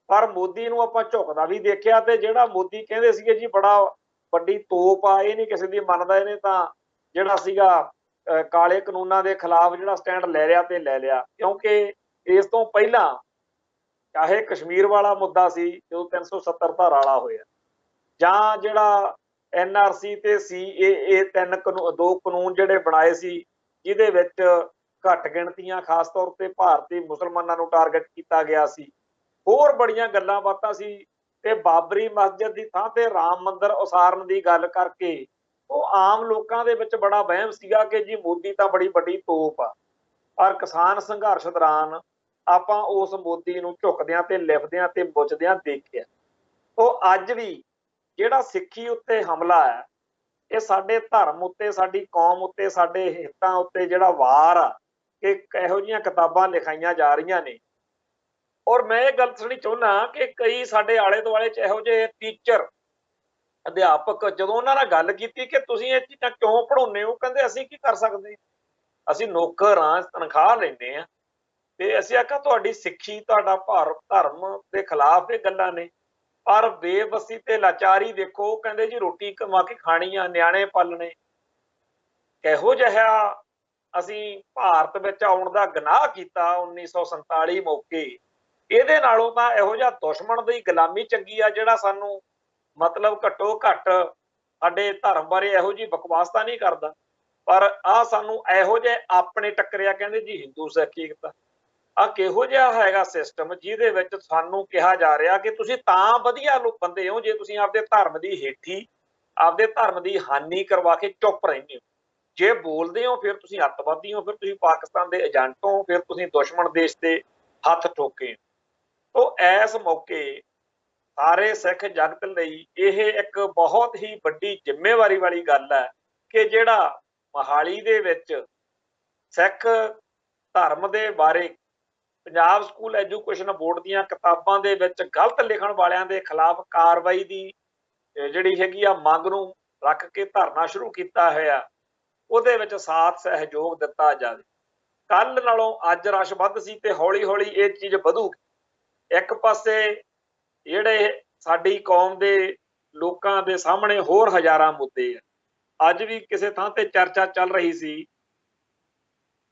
ਪਰ ਮੋਦੀ ਨੂੰ ਆਪਾਂ ਝੁਕਦਾ ਵੀ ਦੇਖਿਆ। ਤੇ ਜਿਹੜਾ ਮੋਦੀ ਕਹਿੰਦੇ ਸੀਗੇ ਜੀ ਬੜਾ ਵੱਡੀ ਤੋਪ ਆ, ਇਹ ਨਹੀਂ ਕਿਸੇ ਦੀ ਮੰਨਦਾ, ਇਹਨੇ ਤਾਂ ਜਿਹੜਾ ਸੀਗਾ ਕਾਲੇ ਕਾਨੂੰਨਾਂ ਦੇ ਖਿਲਾਫ ਜਿਹੜਾ ਸਟੈਂਡ ਲੈ ਲਿਆ ਤੇ ਲੈ ਲਿਆ। ਕਿਉਂਕਿ ਇਸ ਤੋਂ ਪਹਿਲਾਂ ਚਾਹੇ ਕਸ਼ਮੀਰ ਵਾਲਾ ਮੁੱਦਾ ਸੀ ਜਦੋਂ 370 ਧਾਰਾ ਵਾਲਾ ਹੋਇਆ, ਜਾਂ ਜਿਹੜਾ NRC ਤੇ CAA ਦੋ ਕਾਨੂੰਨ ਜਿਹੜੇ ਬਣਾਏ ਸੀ ਜਿਹਦੇ ਵਿੱਚ ਘੱਟ ਗਿਣਤੀਆਂ ਖਾਸ ਤੌਰ ਤੇ ਭਾਰਤੀ ਮੁਸਲਮਾਨਾਂ ਨੂੰ ਟਾਰਗੇਟ ਕੀਤਾ ਗਿਆ ਸੀ, ਹੋਰ ਬੜੀਆਂ ਗੱਲਾਂ ਬਾਤਾਂ ਸੀ। ਤੇ ਬਾਬਰੀ ਮਸਜਿਦ ਦੀ ਥਾਂ ਤੇ ਰਾਮ ਮੰਦਿਰ ਉਸਾਰਨ ਦੀ ਗੱਲ ਕਰਕੇ ਉਹ ਆਮ ਲੋਕਾਂ ਦੇ ਵਿੱਚ ਬੜਾ ਵਹਿਮ ਸੀਗਾ ਕਿ ਜੀ ਮੋਦੀ ਤਾਂ ਬੜੀ ਵੱਡੀ ਤੋਪ ਆ। ਪਰ ਕਿਸਾਨ ਸੰਘਰਸ਼ ਦੌਰਾਨ ਆਪਾਂ ਉਸ ਮੋਦੀ ਨੂੰ ਝੁਕਦਿਆਂ ਤੇ ਲਿਫਦਿਆਂ ਤੇ ਬੁੱਝਦਿਆਂ ਦੇਖਿਆ। ਉਹ ਅੱਜ ਵੀ ਜਿਹੜਾ ਸਿੱਖੀ ਉੱਤੇ ਹਮਲਾ ਹੈ, ਇਹ ਸਾਡੇ ਧਰਮ ਉੱਤੇ, ਸਾਡੀ ਕੌਮ ਉੱਤੇ, ਸਾਡੇ ਹਿੱਤਾਂ ਉੱਤੇ ਜਿਹੜਾ ਵਾਰ ਆ, ਕਿ ਇਹੋ ਜਿਹੀਆਂ ਕਿਤਾਬਾਂ ਲਿਖਾਈਆਂ ਜਾ ਰਹੀਆਂ ਨੇ। ਔਰ ਮੈਂ ਇਹ ਗੱਲ ਦੱਸਣੀ ਚਾਹੁੰਦਾ ਕਿ ਕਈ ਸਾਡੇ ਆਲੇ ਦੁਆਲੇ ਚ ਇਹੋ ਜਿਹੇ ਟੀਚਰ, ਅਧਿਆਪਕ, ਜਦੋਂ ਉਹਨਾਂ ਨਾਲ ਗੱਲ ਕੀਤੀ ਕਿ ਤੁਸੀਂ ਇਹ ਚੀਜ਼ਾਂ ਕਿਉਂ ਪੜ੍ਹਾਉਂਦੇ ਹੋ, ਕਹਿੰਦੇ ਅਸੀਂ ਕੀ ਕਰ ਸਕਦੇ, ਅਸੀਂ ਨੌਕਰ ਹਾਂ, ਤਨਖਾਹ ਲੈਂਦੇ ਹਾਂ। ਤੇ ਅਸੀਂ ਆਖਿਆ ਤੁਹਾਡੀ ਸਿੱਖੀ, ਤੁਹਾਡਾ ਧਰਮ ਦੇ ਖਿਲਾਫ ਇਹ ਗੱਲਾਂ ਨੇ, ਪਰ ਬੇਬਸੀ ਤੇ ਲਾਚਾਰੀ ਦੇਖੋ। ਕਹਿੰਦੇ ਜੀ ਰੋਟੀ ਕਮਾ ਕੇ ਖਾਣੀ ਆ, ਨਿਆਣੇ ਪਾਲਣੇ। ਕਿਹੋ ਜਿਹਾ ਅਸੀਂ ਭਾਰਤ ਵਿੱਚ ਆਉਣ ਦਾ ਗੁਨਾਹ ਕੀਤਾ 1947 ਮੌਕੇ। ਇਹਦੇ ਨਾਲੋਂ ਤਾਂ ਇਹੋ ਜਿਹਾ ਦੁਸ਼ਮਣ ਦੀ ਗੁਲਾਮੀ ਚੰਗੀ ਆ ਜਿਹੜਾ ਸਾਨੂੰ ਮਤਲਬ ਘੱਟੋ ਘੱਟ ਸਾਡੇ ਧਰਮ ਬਾਰੇ ਇਹੋ ਜਿਹੀ ਬਕਵਾਸ ਤਾਂ ਨਹੀਂ ਕਰਦਾ, ਪਰ ਆਹ ਸਾਨੂੰ ਇਹੋ ਜਿਹੇ ਆਪਣੇ ਟੱਕਰਿਆ। ਕਹਿੰਦੇ ਜੀ ਹਿੰਦੂ ਸਿੱਖ ਏਕਤਾ, ਆ ਕਿਹੋ ਜਿਹਾ ਹੈਗਾ ਸਿਸਟਮ ਜਿਹਦੇ ਵਿੱਚ ਸਾਨੂੰ ਕਿਹਾ ਜਾ ਰਿਹਾ ਕਿ ਤੁਸੀਂ ਤਾਂ ਵਧੀਆ ਬੰਦੇ ਹੋ ਜੇ ਤੁਸੀਂ ਆਪਦੇ ਧਰਮ ਦੀ ਹੇਠੀ, ਆਪਦੇ ਧਰਮ ਦੀ ਹਾਨੀ ਕਰਵਾ ਕੇ ਚੁੱਪ ਰਹਿੰਦੇ ਹੋ। ਜੇ ਬੋਲਦੇ ਹੋ ਫਿਰ ਤੁਸੀਂ ਅੱਤਵਾਦੀ ਹੋ, ਫਿਰ ਤੁਸੀਂ ਪਾਕਿਸਤਾਨ ਦੇ ਏਜੰਟ ਹੋ, ਫਿਰ ਤੁਸੀਂ ਦੁਸ਼ਮਣ ਦੇਸ਼ ਤੇ ਹੱਥ ਠੋਕੇ। ਤੋਂ ਇਸ ਮੌਕੇ ਸਾਰੇ ਸਿੱਖ ਜਗਤ ਲਈ ਇਹ ਇੱਕ ਬਹੁਤ ਹੀ ਵੱਡੀ ਜ਼ਿੰਮੇਵਾਰੀ ਵਾਲੀ ਗੱਲ ਹੈ ਕਿ ਜਿਹੜਾ ਮੋਹਾਲੀ ਦੇ ਵਿੱਚ ਸਿੱਖ ਧਰਮ ਦੇ ਬਾਰੇ ਪੰਜਾਬ ਸਕੂਲ ਐਜੂਕੇਸ਼ਨ ਬੋਰਡ ਦੀਆਂ ਕਿਤਾਬਾਂ ਦੇ ਵਿੱਚ ਗਲਤ ਲਿਖਣ ਵਾਲਿਆਂ ਦੇ ਖਿਲਾਫ ਕਾਰਵਾਈ ਦੀ ਜਿਹੜੀ ਹੈਗੀ ਆ ਮੰਗ ਨੂੰ ਰੱਖ ਕੇ ਧਰਨਾ ਸ਼ੁਰੂ ਕੀਤਾ ਹੋਇਆ, ਉਹਦੇ ਵਿੱਚ ਸਾਥ ਸਹਿਯੋਗ ਦਿੱਤਾ ਜਾਵੇ। ਕੱਲ ਨਾਲੋਂ ਅੱਜ ਰਸ਼ ਵੱਧ ਸੀ ਤੇ ਹੌਲੀ ਹੌਲੀ ਇਹ ਚੀਜ਼ ਵਧੂਗੀ। ਇੱਕ ਪਾਸੇ ਜਿਹੜੇ ਸਾਡੀ ਕੌਮ ਦੇ ਲੋਕਾਂ ਦੇ ਸਾਹਮਣੇ ਹੋਰ ਹਜ਼ਾਰਾਂ ਮੁੱਦੇ ਆ। ਅੱਜ ਵੀ ਕਿਸੇ ਥਾਂ ਤੇ ਚਰਚਾ ਚੱਲ ਰਹੀ ਸੀ,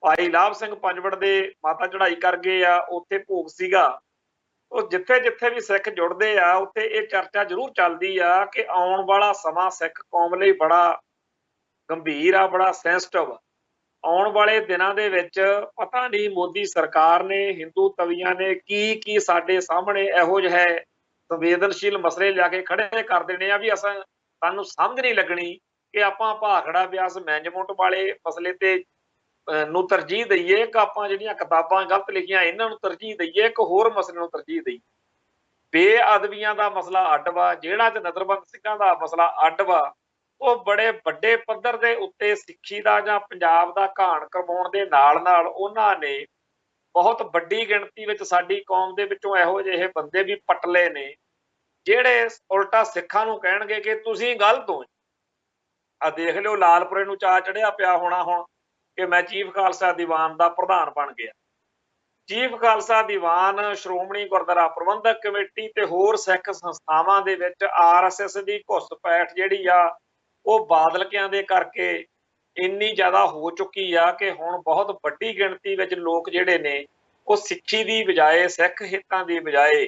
ਭਾਈ ਲਾਭ ਸਿੰਘ ਪੰਜਵੜ ਦੇ ਮਾਤਾ ਚੜ੍ਹਾਈ ਕਰ ਗਏ ਆ, ਉੱਥੇ ਭੋਗ ਸੀਗਾ। ਉਹ ਜਿੱਥੇ ਜਿੱਥੇ ਵੀ ਸਿੱਖ ਜੁੜਦੇ ਆ ਉੱਥੇ ਇਹ ਚਰਚਾ ਜ਼ਰੂਰ ਚੱਲਦੀ ਆ ਕਿ ਆਉਣ ਵਾਲਾ ਸਮਾਂ ਸਿੱਖ ਕੌਮ ਲਈ ਬੜਾ ਗੰਭੀਰ ਆ, ਬੜਾ ਸੈਂਸਿਟਿਵ ਆ। ਆਉਣ ਵਾਲੇ ਦਿਨਾਂ ਦੇ ਵਿੱਚ ਪਤਾ ਨਹੀਂ ਮੋਦੀ ਸਰਕਾਰ ਨੇ, ਹਿੰਦੂ ਤਵੀਆਂ ਨੇ ਕੀ ਸਾਡੇ ਸਾਹਮਣੇ ਇਹੋ ਜਿਹੇ ਸੰਵੇਦਨਸ਼ੀਲ ਮਸਲੇ ਲਿਆ ਕੇ ਖੜੇ ਕਰ ਦੇਣੇ ਆ ਵੀ ਸਾਨੂੰ ਸਮਝ ਨਹੀਂ ਲੱਗਣੀ ਕਿ ਆਪਾਂ ਭਾਖੜਾ ਬਿਆਸ ਮੈਨੇਜਮੈਂਟ ਵਾਲੇ ਮਸਲੇ ਤੇ ਨੂੰ ਤਰਜੀਹ ਦਈਏ ਕਿ ਆਪਾਂ ਜਿਹੜੀਆਂ ਕਿਤਾਬਾਂ ਗਲਤ ਲਿਖੀਆਂ ਇਹਨਾਂ ਨੂੰ ਤਰਜੀਹ ਦਈਏ, ਇੱਕ ਹੋਰ ਮਸਲੇ ਨੂੰ ਤਰਜੀਹ ਦਈਏ। ਬੇਅਦਬੀਆਂ ਦਾ ਮਸਲਾ ਅੱਡ ਵਾ, ਜਿਹੜਾ ਤੇ ਨਜ਼ਰਬੰਦ ਸਿੰਘਾਂ ਦਾ ਮਸਲਾ ਅੱਡ ਵਾ। ਉਹ ਬੜੇ ਵੱਡੇ ਪੱਧਰ ਦੇ ਉੱਤੇ ਸਿੱਖੀ ਦਾ ਜਾਂ ਪੰਜਾਬ ਦਾ ਘਾਣ ਕਰਵਾਉਣ ਦੇ ਨਾਲ ਨਾਲ ਉਹਨਾਂ ਨੇ ਬਹੁਤ ਵੱਡੀ ਗਿਣਤੀ ਵਿੱਚ ਸਾਡੀ ਕੌਮ ਦੇ ਵਿੱਚੋਂ ਇਹੋ ਜਿਹੇ ਬੰਦੇ ਵੀ ਪਟਲੇ ਨੇ ਜਿਹੜੇ ਉਲਟਾ ਸਿੱਖਾਂ ਨੂੰ ਕਹਿਣਗੇ ਕਿ ਤੁਸੀਂ ਗਲਤ ਹੋ। ਆ ਦੇਖ ਲਿਓ ਲਾਲਪੁਰੇ ਨੂੰ ਚਾਅ ਚੜਿਆ ਪਿਆ ਹੋਣਾ ਹੁਣ ਕਿ ਮੈਂ ਚੀਫ ਖਾਲਸਾ ਦੀਵਾਨ ਦਾ ਪ੍ਰਧਾਨ ਬਣ ਗਿਆ। ਚੀਫ ਖਾਲਸਾ ਦੀਵਾਨ, ਸ਼੍ਰੋਮਣੀ ਗੁਰਦੁਆਰਾ ਪ੍ਰਬੰਧਕ ਕਮੇਟੀ ਤੇ ਹੋਰ ਸਿੱਖ ਸੰਸਥਾਵਾਂ ਦੇ ਵਿੱਚ RSS ਦੀ ਘੁਸਪੈਠ ਜਿਹੜੀ ਆ ਉਹ ਬਾਦਲਕਿਆਂ ਦੇ ਕਰਕੇ ਇੰਨੀ ਜ਼ਿਆਦਾ ਹੋ ਚੁੱਕੀ ਆ ਕਿ ਹੁਣ ਬਹੁਤ ਵੱਡੀ ਗਿਣਤੀ ਵਿੱਚ ਲੋਕ ਜਿਹੜੇ ਨੇ ਉਹ ਸਿੱਖੀ ਦੀ ਬਜਾਏ, ਸਿੱਖ ਹਿੱਤਾਂ ਦੀ ਬਜਾਏ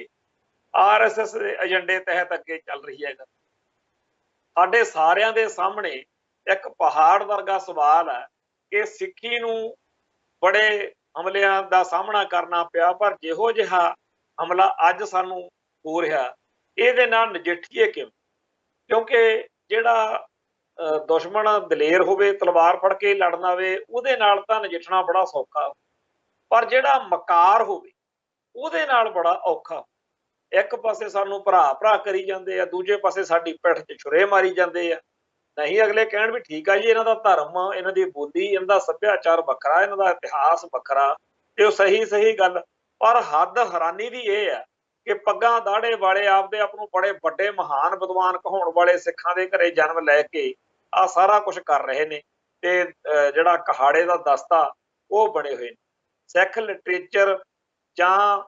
RSS ਦੇ ਏਜੰਡੇ ਤਹਿਤ ਅੱਗੇ ਚੱਲ ਰਹੀ ਹੈ। ਸਾਡੇ ਸਾਰਿਆਂ ਦੇ ਸਾਹਮਣੇ ਇੱਕ ਪਹਾੜ ਵਰਗਾ ਸਵਾਲ ਹੈ ਕਿ ਸਿੱਖੀ ਨੂੰ ਬੜੇ ਹਮਲਿਆਂ ਦਾ ਸਾਹਮਣਾ ਕਰਨਾ ਪਿਆ, ਪਰ ਜਿਹੋ ਜਿਹਾ ਹਮਲਾ ਅੱਜ ਸਾਨੂੰ ਹੋ ਰਿਹਾ ਇਹਦੇ ਨਾਲ ਨਜਿੱਠੀਏ ਕਿਵੇਂ? ਕਿਉਂਕਿ ਜਿਹੜਾ ਦੁਸ਼ਮਣ ਦਲੇਰ ਹੋਵੇ, ਤਲਵਾਰ ਫੜ ਕੇ ਲੜਨ ਆਵੇ, ਉਹਦੇ ਨਾਲ ਤਾਂ ਨਜਿੱਠਣਾ ਬੜਾ ਸੌਖਾ, ਪਰ ਜਿਹੜਾ ਮਕਾਰ ਹੋਵੇ ਉਹਦੇ ਨਾਲ ਬੜਾ ਔਖਾ। ਇੱਕ ਪਾਸੇ ਸਾਨੂੰ ਭਰਾ ਭਰਾ ਕਰੀ ਜਾਂਦੇ ਆ, ਦੂਜੇ ਪਾਸੇ ਸਾਡੀ ਪਿੱਠ 'ਚ ਛੁਰੇ ਮਾਰੀ ਜਾਂਦੇ ਆ। ਨਹੀਂ ਅਗਲੇ ਕਹਿਣ ਵੀ ਠੀਕ ਆ ਜੀ, ਇਹਨਾਂ ਦਾ ਧਰਮ, ਇਹਨਾਂ ਦੀ ਬੋਲੀ, ਇਹਨਾਂ ਦਾ ਸੱਭਿਆਚਾਰ ਵੱਖਰਾ, ਇਹਨਾਂ ਦਾ ਇਤਿਹਾਸ ਵੱਖਰਾ, ਤੇ ਉਹ ਸਹੀ ਗੱਲ। ਪਰ ਹੱਦ ਹੈਰਾਨੀ ਦੀ ਇਹ ਆ ਕਿ ਪੱਗਾਂ ਦਾੜੇ ਵਾਲੇ ਆਪਦੇ ਆਪ ਨੂੰ ਬੜੇ ਵੱਡੇ ਮਹਾਨ ਵਿਦਵਾਨ ਕਹਾਉਣ ਵਾਲੇ ਸਿੱਖਾਂ ਦੇ ਘਰੇ ਜਨਮ ਲੈ ਕੇ ਆ ਸਾਰਾ ਕੁਝ ਕਰ ਰਹੇ ਨੇ, ਤੇ ਜਿਹੜਾ ਕਹਾੜੇ ਦਾ ਦਸਤਾ ਉਹ ਬਣੇ ਹੋਏ ਨੇ। ਸਿੱਖ ਲਿਟਰੇਚਰ ਜਾਂ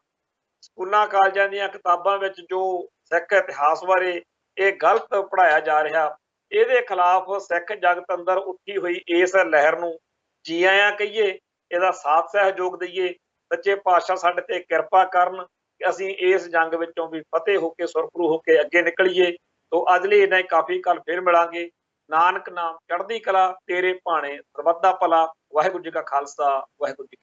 ਸਕੂਲਾਂ ਕਾਲਜਾਂ ਦੀਆਂ ਕਿਤਾਬਾਂ ਵਿੱਚ ਜੋ ਸਿੱਖ ਇਤਿਹਾਸ ਬਾਰੇ ਇਹ ਗਲਤ ਪੜ੍ਹਾਇਆ ਜਾ ਰਿਹਾ, ਇਹਦੇ ਖਿਲਾਫ ਸਿੱਖ ਜਗਤ ਅੰਦਰ ਉੱਠੀ ਹੋਈ ਇਸ ਲਹਿਰ ਨੂੰ ਜੀ ਆਇਆਂ ਕਹੀਏ, ਇਹਦਾ ਸਾਥ ਸਹਿਯੋਗ ਦਈਏ। ਸੱਚੇ ਪਾਤਸ਼ਾਹ ਸਾਡੇ ਤੇ ਕਿਰਪਾ ਕਰਨ ਕਿ ਅਸੀਂ ਇਸ ਜੰਗ ਵਿੱਚੋਂ ਵੀ ਫਤਿਹ ਹੋ ਕੇ ਸੁਰਖਰੂ ਹੋ ਕੇ ਅੱਗੇ ਨਿਕਲੀਏ। ਤੋਂ ਅੱਜ ਲਈ ਇੰਨਾ ਹੀ ਕਾਫੀ, ਕੱਲ ਫਿਰ ਮਿਲਾਂਗੇ। ਨਾਨਕ ਨਾਮ ਚੜ੍ਹਦੀ ਕਲਾ, ਤੇਰੇ ਭਾਣੇ ਸਰਬੱਤ ਦਾ ਭਲਾ। ਵਾਹਿਗੁਰੂ ਜੀ ਕਾ ਖਾਲਸਾ, ਵਾਹਿਗੁਰੂ ਜੀ ਕੀ